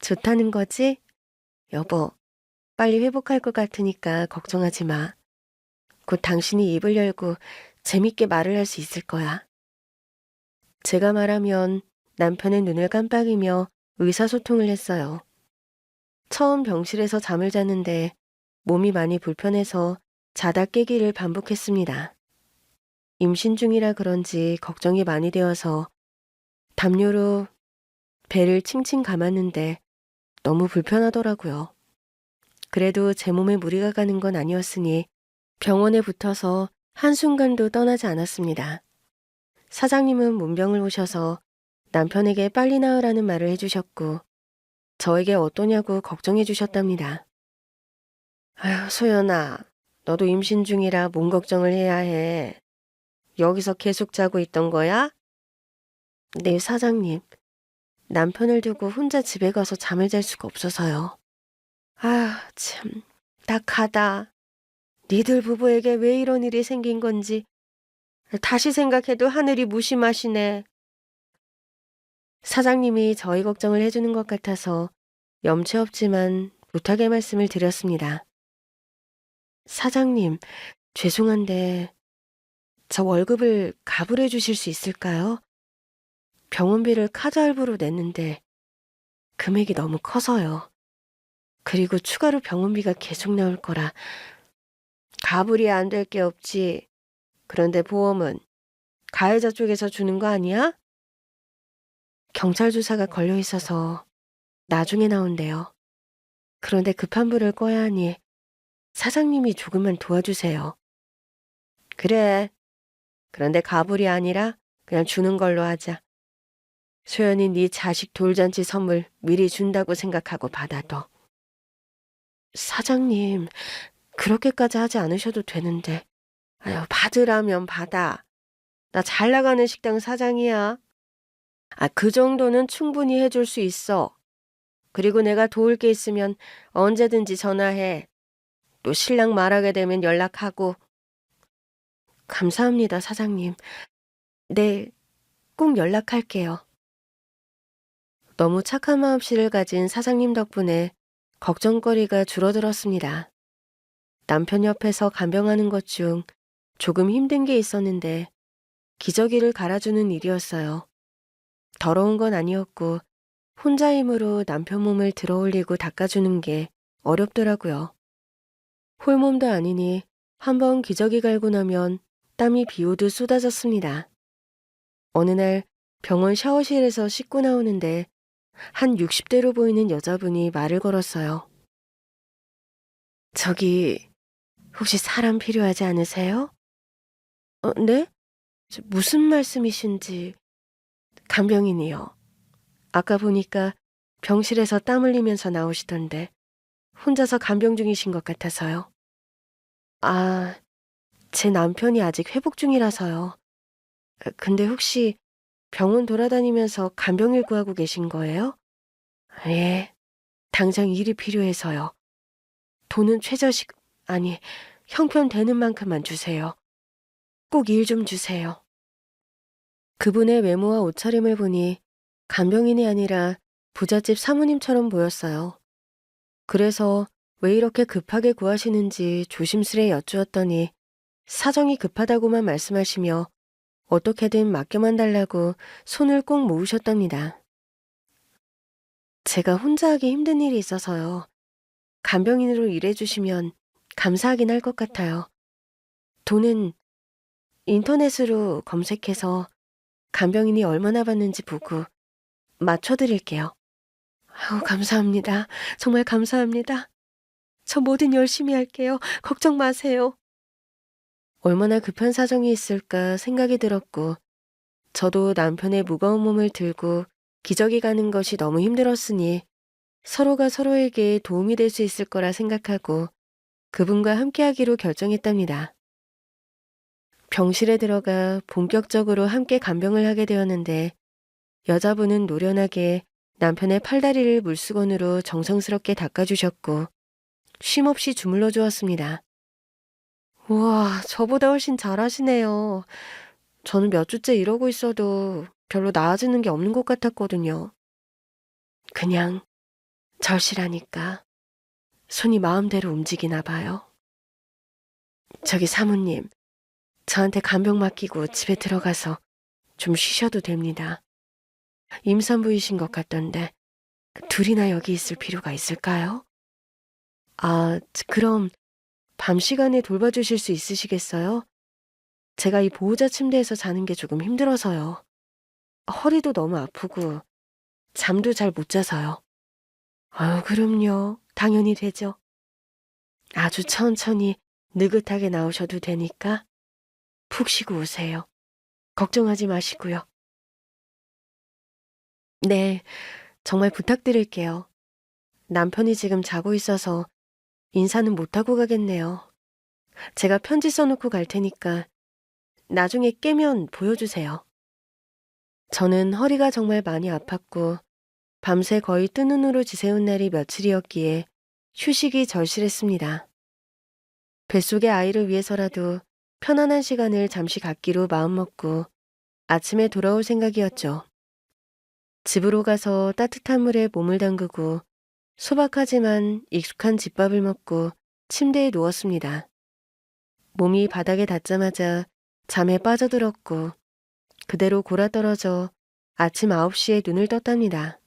좋다는 거지? 여보, 빨리 회복할 것 같으니까 걱정하지 마. 곧 당신이 입을 열고 재밌게 말을 할 수 있을 거야. 제가 말하면 남편은 눈을 깜빡이며 의사소통을 했어요. 처음 병실에서 잠을 잤는데 몸이 많이 불편해서 자다 깨기를 반복했습니다. 임신 중이라 그런지 걱정이 많이 되어서 담요로 배를 칭칭 감았는데 너무 불편하더라고요. 그래도 제 몸에 무리가 가는 건 아니었으니 병원에 붙어서 한순간도 떠나지 않았습니다. 사장님은 문병을 오셔서 남편에게 빨리 나으라는 말을 해주셨고 저에게 어떠냐고 걱정해 주셨답니다. 아휴, 소연아, 너도 임신 중이라 몸 걱정을 해야 해. 여기서 계속 자고 있던 거야? 네, 사장님. 남편을 두고 혼자 집에 가서 잠을 잘 수가 없어서요. 아, 참, 딱하다. 니들 부부에게 왜 이런 일이 생긴 건지 다시 생각해도 하늘이 무심하시네. 사장님이 저희 걱정을 해주는 것 같아서 염치 없지만 부탁의 말씀을 드렸습니다. 사장님, 죄송한데 저 월급을 가불해 주실 수 있을까요? 병원비를 카드 할부로 냈는데 금액이 너무 커서요. 그리고 추가로 병원비가 계속 나올 거라 가불이 안 될 게 없지. 그런데 보험은 가해자 쪽에서 주는 거 아니야? 경찰 조사가 걸려 있어서 나중에 나온대요. 그런데 급한 불을 꺼야 하니 사장님이 조금만 도와주세요. 그래. 그런데 가불이 아니라 그냥 주는 걸로 하자. 소연이 네 자식 돌잔치 선물 미리 준다고 생각하고 받아둬. 사장님, 그렇게까지 하지 않으셔도 되는데. 아유, 받으라면 받아. 나 잘 나가는 식당 사장이야. 아, 그 정도는 충분히 해줄 수 있어. 그리고 내가 도울 게 있으면 언제든지 전화해. 또 신랑 말하게 되면 연락하고. 감사합니다, 사장님. 네, 꼭 연락할게요. 너무 착한 마음씨를 가진 사장님 덕분에 걱정거리가 줄어들었습니다. 남편 옆에서 간병하는 것 중 조금 힘든 게 있었는데 기저귀를 갈아주는 일이었어요. 더러운 건 아니었고 혼자 힘으로 남편 몸을 들어올리고 닦아주는 게 어렵더라고요. 홀몸도 아니니 한번 기저귀 갈고 나면 땀이 비 오듯 쏟아졌습니다. 어느 날 병원 샤워실에서 씻고 나오는데 한 60대로 보이는 여자분이 말을 걸었어요. 저기 혹시 사람 필요하지 않으세요? 네? 무슨 말씀이신지. 간병인이요. 아까 보니까 병실에서 땀 흘리면서 나오시던데 혼자서 간병 중이신 것 같아서요. 아, 제 남편이 아직 회복 중이라서요. 근데 혹시 병원 돌아다니면서 간병일 구하고 계신 거예요? 예, 당장 일이 필요해서요. 돈은 최저식, 아니, 형편 되는 만큼만 주세요. 꼭 일 좀 주세요. 그분의 외모와 옷차림을 보니 간병인이 아니라 부잣집 사모님처럼 보였어요. 그래서 왜 이렇게 급하게 구하시는지 조심스레 여쭈었더니 사정이 급하다고만 말씀하시며 어떻게든 맡겨만 달라고 손을 꼭 모으셨답니다. 제가 혼자 하기 힘든 일이 있어서요. 간병인으로 일해주시면 감사하긴 할 것 같아요. 돈은 인터넷으로 검색해서 간병인이 얼마나 받는지 보고 맞춰드릴게요. 아우, 감사합니다. 정말 감사합니다. 저 뭐든 열심히 할게요. 걱정 마세요. 얼마나 급한 사정이 있을까 생각이 들었고, 저도 남편의 무거운 몸을 들고 기저귀 가는 것이 너무 힘들었으니 서로가 서로에게 도움이 될 수 있을 거라 생각하고 그분과 함께하기로 결정했답니다. 병실에 들어가 본격적으로 함께 간병을 하게 되었는데 여자분은 노련하게 남편의 팔다리를 물수건으로 정성스럽게 닦아주셨고 쉼없이 주물러 주었습니다. 우와, 저보다 훨씬 잘하시네요. 저는 몇 주째 이러고 있어도 별로 나아지는 게 없는 것 같았거든요. 그냥 절실하니까 손이 마음대로 움직이나 봐요. 저기 사모님, 저한테 간병 맡기고 집에 들어가서 좀 쉬셔도 됩니다. 임산부이신 것 같던데 둘이나 여기 있을 필요가 있을까요? 아, 그럼 밤 시간에 돌봐주실 수 있으시겠어요? 제가 이 보호자 침대에서 자는 게 조금 힘들어서요. 허리도 너무 아프고 잠도 잘 못 자서요. 아유, 그럼요. 당연히 되죠. 아주 천천히 느긋하게 나오셔도 되니까 푹 쉬고 오세요. 걱정하지 마시고요. 네, 정말 부탁드릴게요. 남편이 지금 자고 있어서 인사는 못하고 가겠네요. 제가 편지 써놓고 갈 테니까 나중에 깨면 보여주세요. 저는 허리가 정말 많이 아팠고 밤새 거의 뜬 눈으로 지새운 날이 며칠이었기에 휴식이 절실했습니다. 뱃속의 아이를 위해서라도 편안한 시간을 잠시 갖기로 마음먹고 아침에 돌아올 생각이었죠. 집으로 가서 따뜻한 물에 몸을 담그고 소박하지만 익숙한 집밥을 먹고 침대에 누웠습니다. 몸이 바닥에 닿자마자 잠에 빠져들었고 그대로 골아떨어져 아침 9시에 눈을 떴답니다.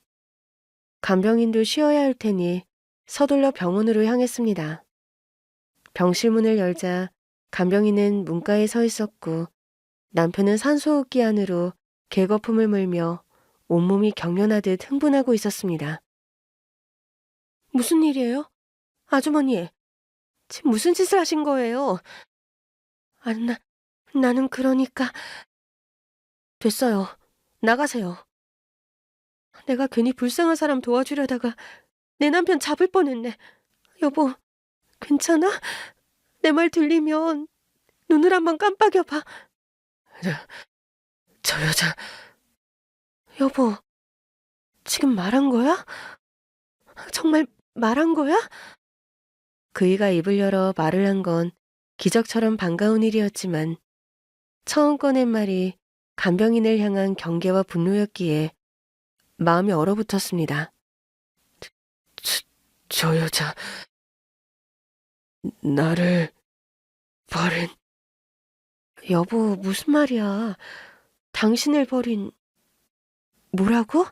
간병인도 쉬어야 할 테니 서둘러 병원으로 향했습니다. 병실 문을 열자 간병인은 문가에 서 있었고 남편은 산소호흡기 안으로 개거품을 물며 온몸이 경련하듯 흥분하고 있었습니다. 무슨 일이에요? 아주머니, 지금 무슨 짓을 하신 거예요? 아, 나는 그러니까. 됐어요. 나가세요. 내가 괜히 불쌍한 사람 도와주려다가 내 남편 잡을 뻔했네. 여보, 괜찮아? 내 말 들리면 눈을 한번 깜빡여봐. 저 여자. 여보, 지금 말한 거야? 정말 말한 거야? 그이가 입을 열어 말을 한 건 기적처럼 반가운 일이었지만 처음 꺼낸 말이 간병인을 향한 경계와 분노였기에 마음이 얼어붙었습니다. 저 여자, 나를 버린... 여보, 무슨 말이야. 당신을 버린... 뭐라고?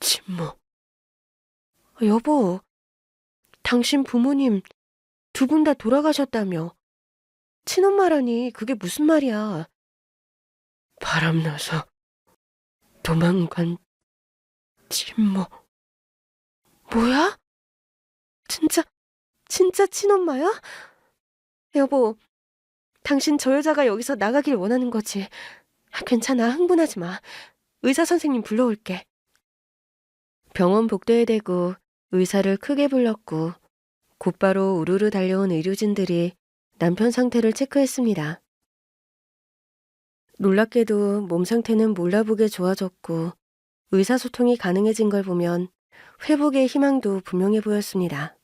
침묵. 여보, 당신 부모님 두 분 다 돌아가셨다며. 친엄마라니 그게 무슨 말이야. 바람나서 도망간 침묵. 뭐야? 진짜 친엄마야? 여보, 당신 저 여자가 여기서 나가길 원하는 거지. 괜찮아, 흥분하지 마. 의사 선생님 불러올게. 병원 복도에 대고 의사를 크게 불렀고 곧바로 우르르 달려온 의료진들이 남편 상태를 체크했습니다. 놀랍게도 몸 상태는 몰라보게 좋아졌고 의사소통이 가능해진 걸 보면 회복의 희망도 분명해 보였습니다.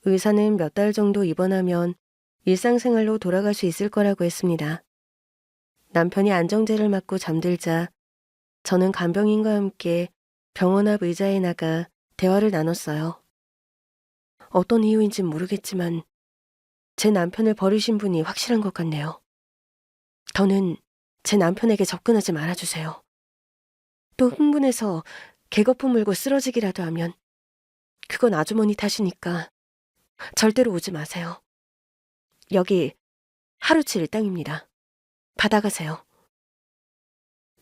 의사는 몇 달 정도 입원하면 일상생활로 돌아갈 수 있을 거라고 했습니다. 남편이 안정제를 맞고 잠들자 저는 간병인과 함께 병원 앞 의자에 나가 대화를 나눴어요. 어떤 이유인진 모르겠지만 제 남편을 버리신 분이 확실한 것 같네요. 더는 제 남편에게 접근하지 말아주세요. 또 흥분해서 개거품 물고 쓰러지기라도 하면 그건 아주머니 탓이니까 절대로 오지 마세요. 여기 하루치 일당입니다. 받아가세요.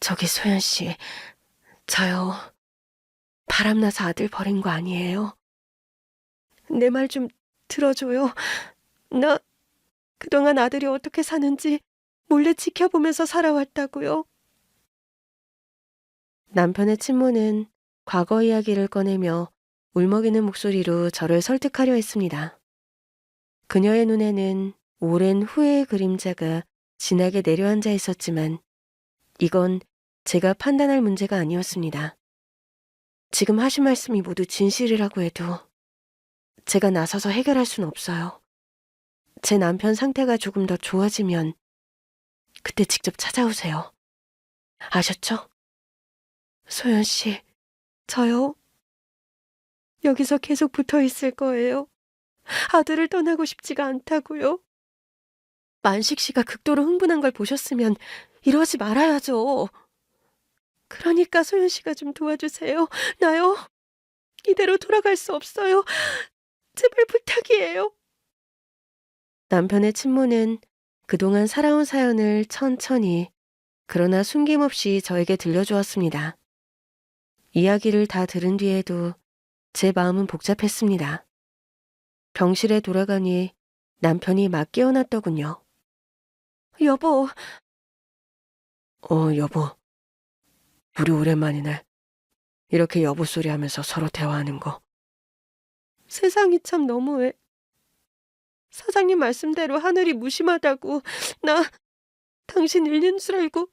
저기 소연 씨, 저요. 바람나서 아들 버린 거 아니에요? 내 말 좀 들어줘요. 나 그동안 아들이 어떻게 사는지 몰래 지켜보면서 살아왔다고요. 남편의 친모는 과거 이야기를 꺼내며 울먹이는 목소리로 저를 설득하려 했습니다. 그녀의 눈에는 오랜 후회의 그림자가 진하게 내려앉아 있었지만 이건 제가 판단할 문제가 아니었습니다. 지금 하신 말씀이 모두 진실이라고 해도 제가 나서서 해결할 순 없어요. 제 남편 상태가 조금 더 좋아지면 그때 직접 찾아오세요. 아셨죠? 소연 씨, 저요? 여기서 계속 붙어 있을 거예요. 아들을 떠나고 싶지가 않다고요. 만식 씨가 극도로 흥분한 걸 보셨으면 이러지 말아야죠. 그러니까 소연 씨가 좀 도와주세요. 나요? 이대로 돌아갈 수 없어요. 제발 부탁이에요. 남편의 친모는 그동안 살아온 사연을 천천히 그러나 숨김없이 저에게 들려주었습니다. 이야기를 다 들은 뒤에도 제 마음은 복잡했습니다. 병실에 돌아가니 남편이 막 깨어났더군요. 여보. 여보. 우리 오랜만이네. 이렇게 여보 소리 하면서 서로 대화하는 거. 세상이 참 너무해. 사장님 말씀대로 하늘이 무심하다고. 나 당신 잃는 줄 알고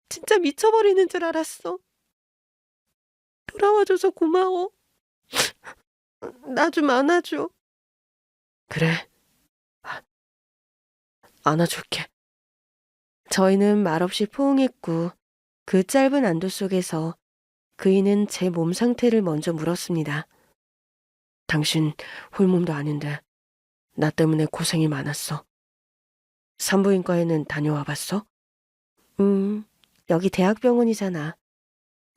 진짜 미쳐버리는 줄 알았어. 돌아와줘서 고마워. 나 좀 안아줘. 그래, 아, 안아줄게. 저희는 말없이 포옹했고 그 짧은 안도 속에서 그이는 제 몸 상태를 먼저 물었습니다. 당신 홀몸도 아닌데 나 때문에 고생이 많았어. 산부인과에는 다녀와 봤어? 음, 여기 대학병원이잖아.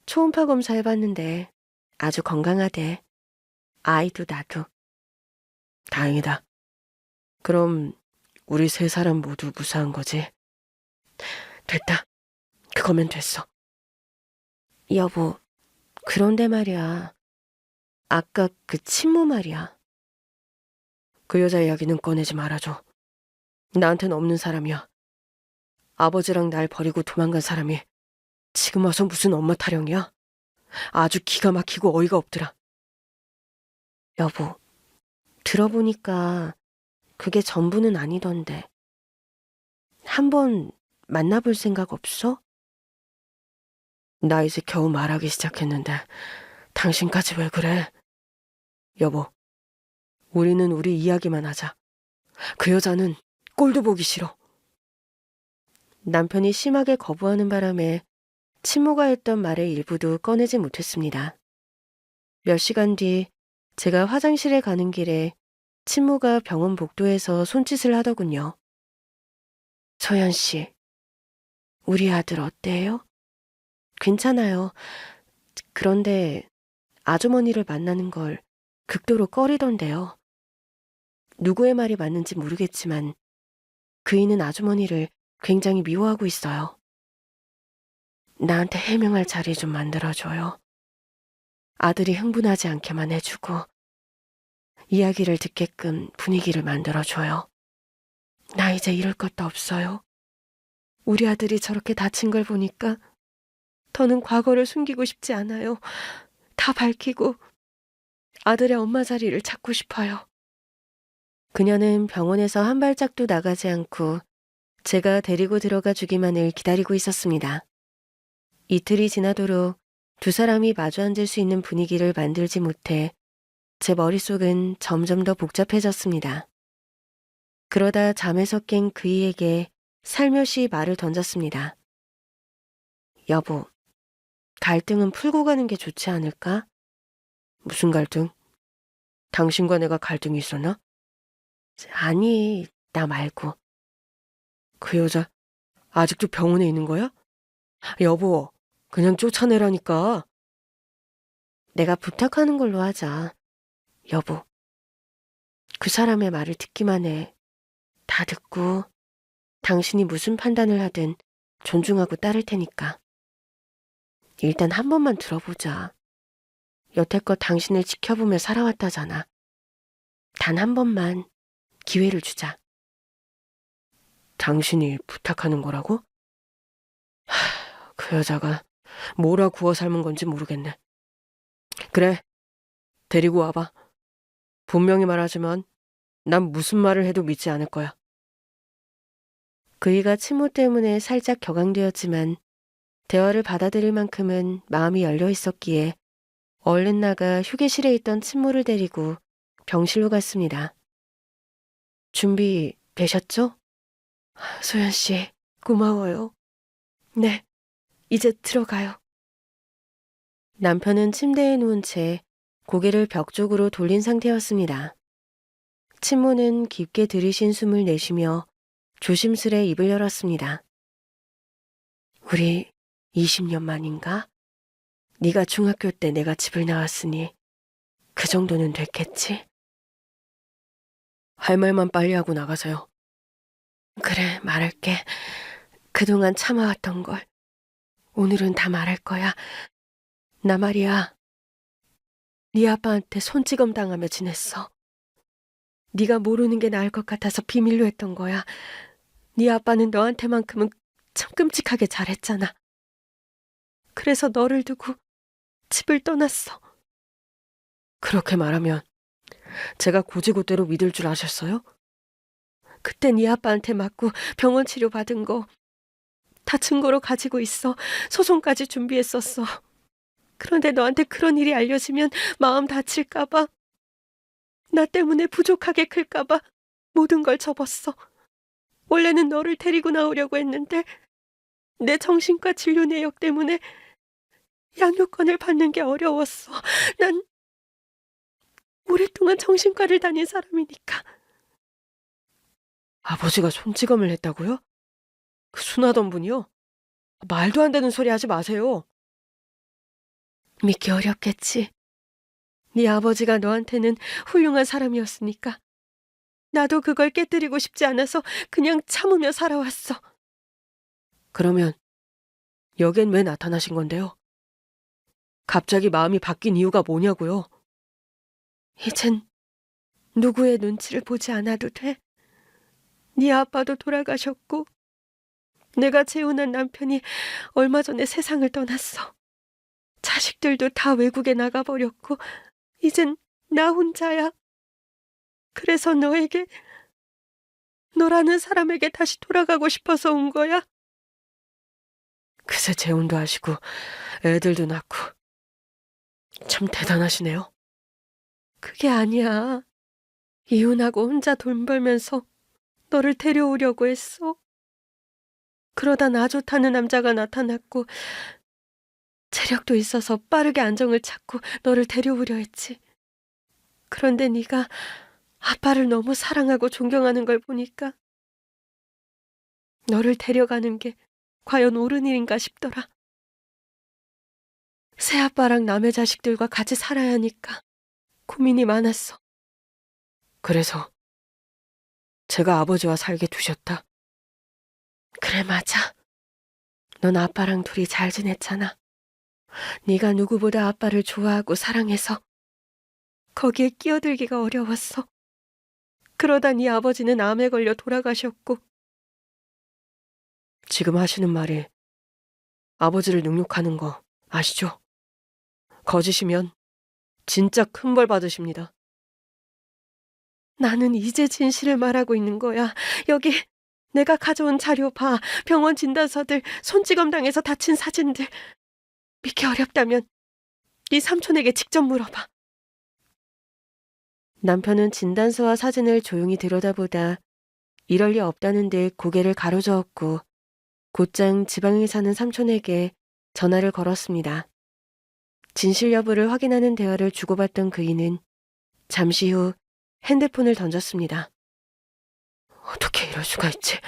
초음파 검사해봤는데 아주 건강하대. 아이도 나도. 다행이다. 그럼 우리 세 사람 모두 무사한 거지? 됐다. 그거면 됐어. 여보, 그런데 말이야. 아까 그 친모 말이야. 그 여자 이야기는 꺼내지 말아줘. 나한텐 없는 사람이야. 아버지랑 날 버리고 도망간 사람이 지금 와서 무슨 엄마 타령이야? 아주 기가 막히고 어이가 없더라. 여보, 들어보니까 그게 전부는 아니던데. 한번 만나볼 생각 없어? 나 이제 겨우 말하기 시작했는데 당신까지 왜 그래? 여보, 우리는 우리 이야기만 하자. 그 여자는 꼴도 보기 싫어. 남편이 심하게 거부하는 바람에 친모가 했던 말의 일부도 꺼내지 못했습니다. 몇 시간 뒤 제가 화장실에 가는 길에 친모가 병원 복도에서 손짓을 하더군요. 소연 씨, 우리 아들 어때요? 괜찮아요. 그런데 아주머니를 만나는 걸 극도로 꺼리던데요. 누구의 말이 맞는지 모르겠지만 그이는 아주머니를 굉장히 미워하고 있어요. 나한테 해명할 자리 좀 만들어줘요. 아들이 흥분하지 않게만 해주고 이야기를 듣게끔 분위기를 만들어줘요. 나 이제 이럴 것도 없어요. 우리 아들이 저렇게 다친 걸 보니까 더는 과거를 숨기고 싶지 않아요. 다 밝히고 아들의 엄마 자리를 찾고 싶어요. 그녀는 병원에서 한 발짝도 나가지 않고 제가 데리고 들어가 주기만을 기다리고 있었습니다. 이틀이 지나도록 두 사람이 마주 앉을 수 있는 분위기를 만들지 못해 제 머릿속은 점점 더 복잡해졌습니다. 그러다 잠에서 깬 그이에게 살며시 말을 던졌습니다. 여보, 갈등은 풀고 가는 게 좋지 않을까? 무슨 갈등? 당신과 내가 갈등이 있었나? 아니, 나 말고. 그 여자 아직도 병원에 있는 거야? 여보, 그냥 쫓아내라니까. 내가 부탁하는 걸로 하자. 여보, 그 사람의 말을 듣기만 해. 다 듣고 당신이 무슨 판단을 하든 존중하고 따를 테니까. 일단 한 번만 들어보자. 여태껏 당신을 지켜보며 살아왔다잖아. 단 한 번만 기회를 주자. 당신이 부탁하는 거라고? 그 여자가 뭐라 구워 삶은 건지 모르겠네. 그래, 데리고 와봐. 분명히 말하지만 난 무슨 말을 해도 믿지 않을 거야. 그이가 친모 때문에 살짝 격앙되었지만 대화를 받아들일 만큼은 마음이 열려 있었기에 얼른 나가 휴게실에 있던 친모를 데리고 병실로 갔습니다. 준비 되셨죠? 소연 씨, 고마워요. 네, 이제 들어가요. 남편은 침대에 누운 채 고개를 벽 쪽으로 돌린 상태였습니다. 친모는 깊게 들이신 숨을 내쉬며 조심스레 입을 열었습니다. 우리 20년 만인가? 네가 중학교 때 내가 집을 나왔으니 그 정도는 됐겠지? 할 말만 빨리 하고 나가세요. 그래, 말할게. 그동안 참아왔던 걸 오늘은 다 말할 거야. 나 말이야. 네 아빠한테 손찌검 당하며 지냈어. 네가 모르는 게 나을 것 같아서 비밀로 했던 거야. 네 아빠는 너한테만큼은 참 끔찍하게 잘했잖아. 그래서 너를 두고 집을 떠났어. 그렇게 말하면 제가 고지고대로 믿을 줄 아셨어요? 그때 네 아빠한테 맞고 병원 치료 받은 거 다 증거로 가지고 있어. 소송까지 준비했었어. 그런데 너한테 그런 일이 알려지면 마음 다칠까 봐 나 때문에 부족하게 클까봐 모든 걸 접었어. 원래는 너를 데리고 나오려고 했는데 내 정신과 진료 내역 때문에 양육권을 받는 게 어려웠어. 난 오랫동안 정신과를 다닌 사람이니까. 아버지가 손찌검을 했다고요? 그 순하던 분이요? 말도 안 되는 소리 하지 마세요. 믿기 어렵겠지. 네 아버지가 너한테는 훌륭한 사람이었으니까. 나도 그걸 깨뜨리고 싶지 않아서 그냥 참으며 살아왔어. 그러면 여긴 왜 나타나신 건데요? 갑자기 마음이 바뀐 이유가 뭐냐고요? 이젠 누구의 눈치를 보지 않아도 돼. 네 아빠도 돌아가셨고 내가 재혼한 남편이 얼마 전에 세상을 떠났어. 자식들도 다 외국에 나가버렸고 이젠 나 혼자야. 그래서 너라는 사람에게 다시 돌아가고 싶어서 온 거야. 그새 재혼도 하시고 애들도 낳고 참 대단하시네요. 그게 아니야. 이혼하고 혼자 돈 벌면서 너를 데려오려고 했어. 그러다 나 좋다는 남자가 나타났고 체력도 있어서 빠르게 안정을 찾고 너를 데려오려 했지. 그런데 네가 아빠를 너무 사랑하고 존경하는 걸 보니까 너를 데려가는 게 과연 옳은 일인가 싶더라. 새아빠랑 남의 자식들과 같이 살아야 하니까 고민이 많았어. 그래서 제가 아버지와 살게 두셨다. 그래, 맞아. 넌 아빠랑 둘이 잘 지냈잖아. 네가 누구보다 아빠를 좋아하고 사랑해서 거기에 끼어들기가 어려웠어. 그러다 네 아버지는 암에 걸려 돌아가셨고 지금 하시는 말이 아버지를 능욕하는 거 아시죠? 거짓이면 진짜 큰 벌 받으십니다. 나는 이제 진실을 말하고 있는 거야. 여기 내가 가져온 자료 봐. 병원 진단서들, 손찌검 당해서 다친 사진들. 믿기 어렵다면 네 삼촌에게 직접 물어봐. 남편은 진단서와 사진을 조용히 들여다보다 이럴 리 없다는 듯 고개를 가로저었고 곧장 지방에 사는 삼촌에게 전화를 걸었습니다. 진실 여부를 확인하는 대화를 주고받던 그이는 잠시 후 핸드폰을 던졌습니다. 어떻게 이럴 수가 있지?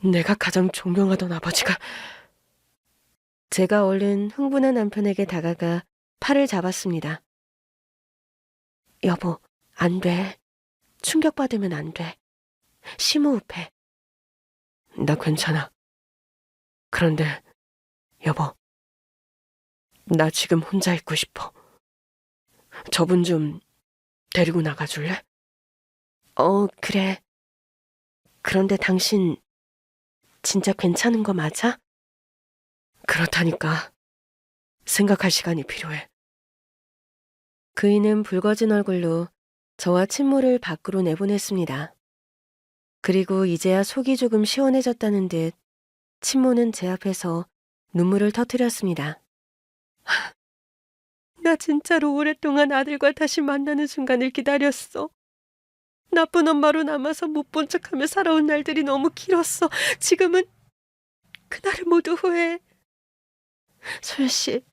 내가 가장 존경하던 아버지가... 제가 얼른 흥분한 남편에게 다가가 팔을 잡았습니다. 여보, 안 돼. 충격받으면 안 돼. 심호흡해. 나 괜찮아. 그런데 여보, 나 지금 혼자 있고 싶어. 저분 좀 데리고 나가줄래? 그래. 그런데 당신 진짜 괜찮은 거 맞아? 그렇다니까. 생각할 시간이 필요해. 그이는 붉어진 얼굴로 저와 친모를 밖으로 내보냈습니다. 그리고 이제야 속이 조금 시원해졌다는 듯 친모는 제 앞에서 눈물을 터뜨렸습니다. 나 진짜로 오랫동안 아들과 다시 만나는 순간을 기다렸어. 나쁜 엄마로 남아서 못 본 척하며 살아온 날들이 너무 길었어. 지금은 그날을 모두 후회해. 소연씨,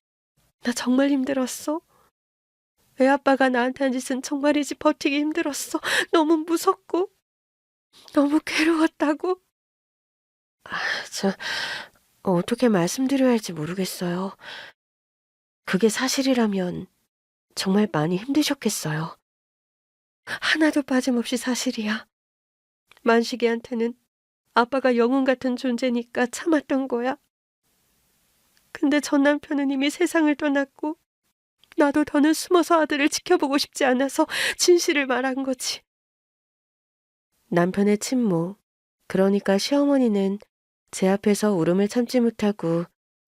나 정말 힘들었어. 애아빠가 나한테 한 짓은 정말이지 버티기 힘들었어. 너무 무섭고 너무 괴로웠다고. 저 어떻게 말씀드려야 할지 모르겠어요. 그게 사실이라면 정말 많이 힘드셨겠어요. 하나도 빠짐없이 사실이야. 만식이한테는 아빠가 영웅 같은 존재니까 참았던 거야. 근데 전 남편은 이미 세상을 떠났고 나도 더는 숨어서 아들을 지켜보고 싶지 않아서 진실을 말한 거지. 남편의 친모, 그러니까 시어머니는 제 앞에서 울음을 참지 못하고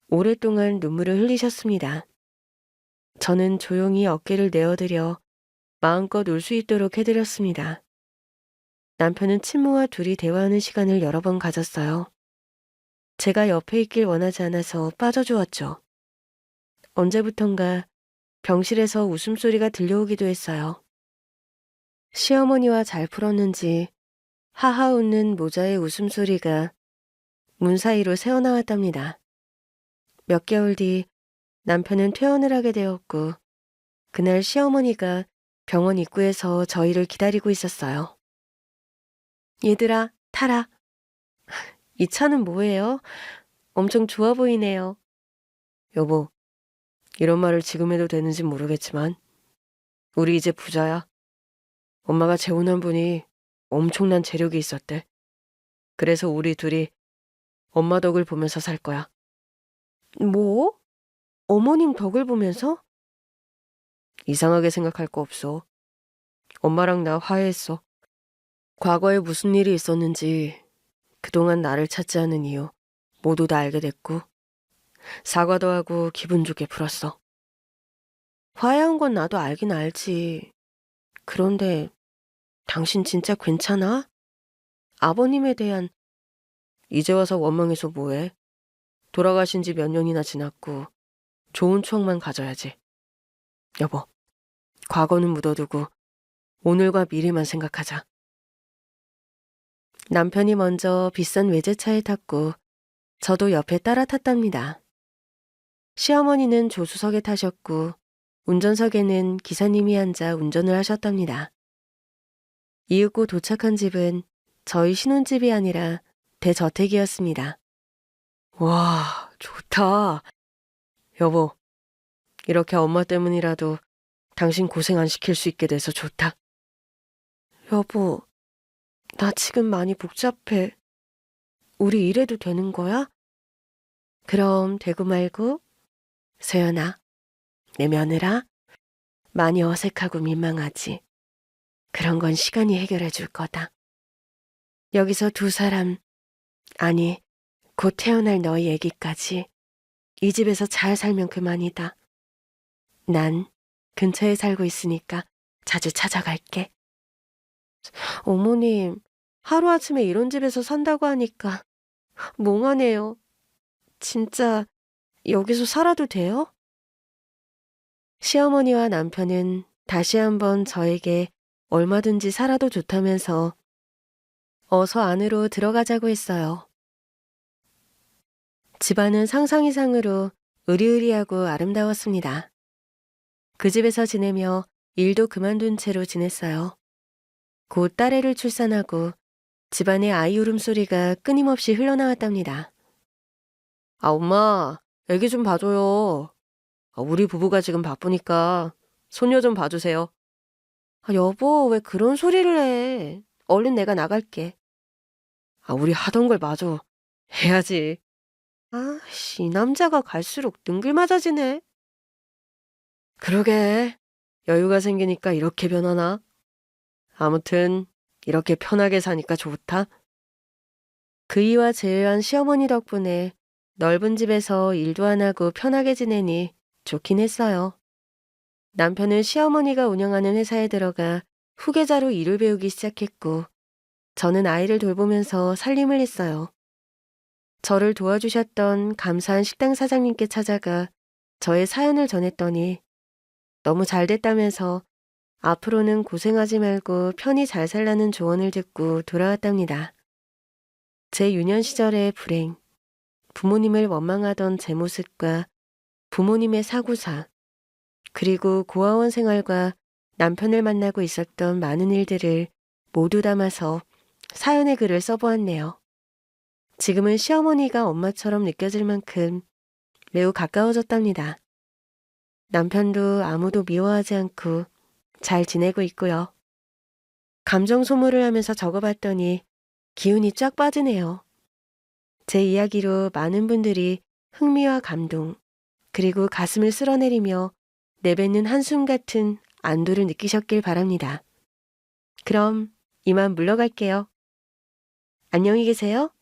오랫동안 눈물을 흘리셨습니다. 저는 조용히 어깨를 내어드려 마음껏 울 수 있도록 해드렸습니다. 남편은 친모와 둘이 대화하는 시간을 여러 번 가졌어요. 제가 옆에 있길 원하지 않아서 빠져주었죠. 언제부턴가 병실에서 웃음소리가 들려오기도 했어요. 시어머니와 잘 풀었는지 하하 웃는 모자의 웃음소리가 문 사이로 새어나왔답니다. 몇 개월 뒤 남편은 퇴원을 하게 되었고 그날 시어머니가 병원 입구에서 저희를 기다리고 있었어요. 얘들아, 타라. 이 차는 뭐예요? 엄청 좋아 보이네요. 여보, 이런 말을 지금 해도 되는지 모르겠지만 우리 이제 부자야. 엄마가 재혼한 분이 엄청난 재력이 있었대. 그래서 우리 둘이 엄마 덕을 보면서 살 거야. 뭐? 어머님 덕을 보면서? 이상하게 생각할 거 없어. 엄마랑 나 화해했어. 과거에 무슨 일이 있었는지 그동안 나를 찾지 않은 이유 모두 다 알게 됐고 사과도 하고 기분 좋게 풀었어. 화해한 건 나도 알긴 알지. 그런데 당신 진짜 괜찮아? 아버님에 대한 이제 와서 원망해서 뭐해? 돌아가신 지 몇 년이나 지났고 좋은 추억만 가져야지. 여보, 과거는 묻어두고 오늘과 미래만 생각하자. 남편이 먼저 비싼 외제차에 탔고 저도 옆에 따라 탔답니다. 시어머니는 조수석에 타셨고 운전석에는 기사님이 앉아 운전을 하셨답니다. 이윽고 도착한 집은 저희 신혼집이 아니라 대저택이었습니다. 와, 좋다. 여보, 이렇게 엄마 때문이라도 당신 고생 안 시킬 수 있게 돼서 좋다. 여보, 나 지금 많이 복잡해. 우리 이래도 되는 거야? 그럼 되고 말고. 소연아, 내 며느라, 많이 어색하고 민망하지. 그런 건 시간이 해결해 줄 거다. 여기서 두 사람, 아니, 곧 태어날 너희 애기까지 이 집에서 잘 살면 그만이다. 난 근처에 살고 있으니까 자주 찾아갈게. 어머님, 하루아침에 이런 집에서 산다고 하니까 몽하네요. 진짜 여기서 살아도 돼요? 시어머니와 남편은 다시 한번 저에게 얼마든지 살아도 좋다면서 어서 안으로 들어가자고 했어요. 집안은 상상 이상으로 으리으리하고 아름다웠습니다. 그 집에서 지내며 일도 그만둔 채로 지냈어요. 곧 딸애를 출산하고 집안의 아이 울음소리가 끊임없이 흘러나왔답니다. 아, 엄마, 애기 좀 봐줘요. 우리 부부가 지금 바쁘니까 손녀 좀 봐주세요. 여보, 왜 그런 소리를 해? 얼른 내가 나갈게. 우리 하던 걸 마저 해야지. 이 남자가 갈수록 능글맞아지네. 그러게, 여유가 생기니까 이렇게 변하나? 아무튼 이렇게 편하게 사니까 좋다. 그이와 제외한 시어머니 덕분에 넓은 집에서 일도 안 하고 편하게 지내니 좋긴 했어요. 남편은 시어머니가 운영하는 회사에 들어가 후계자로 일을 배우기 시작했고 저는 아이를 돌보면서 살림을 했어요. 저를 도와주셨던 감사한 식당 사장님께 찾아가 저의 사연을 전했더니 너무 잘 됐다면서 앞으로는 고생하지 말고 편히 잘 살라는 조언을 듣고 돌아왔답니다. 제 유년 시절의 불행, 부모님을 원망하던 제 모습과 부모님의 사고사, 그리고 고아원 생활과 남편을 만나고 있었던 많은 일들을 모두 담아서 사연의 글을 써보았네요. 지금은 시어머니가 엄마처럼 느껴질 만큼 매우 가까워졌답니다. 남편도 아무도 미워하지 않고 잘 지내고 있고요. 감정 소모를 하면서 적어봤더니 기운이 쫙 빠지네요. 제 이야기로 많은 분들이 흥미와 감동, 그리고 가슴을 쓸어내리며 내뱉는 한숨 같은 안도를 느끼셨길 바랍니다. 그럼 이만 물러갈게요. 안녕히 계세요.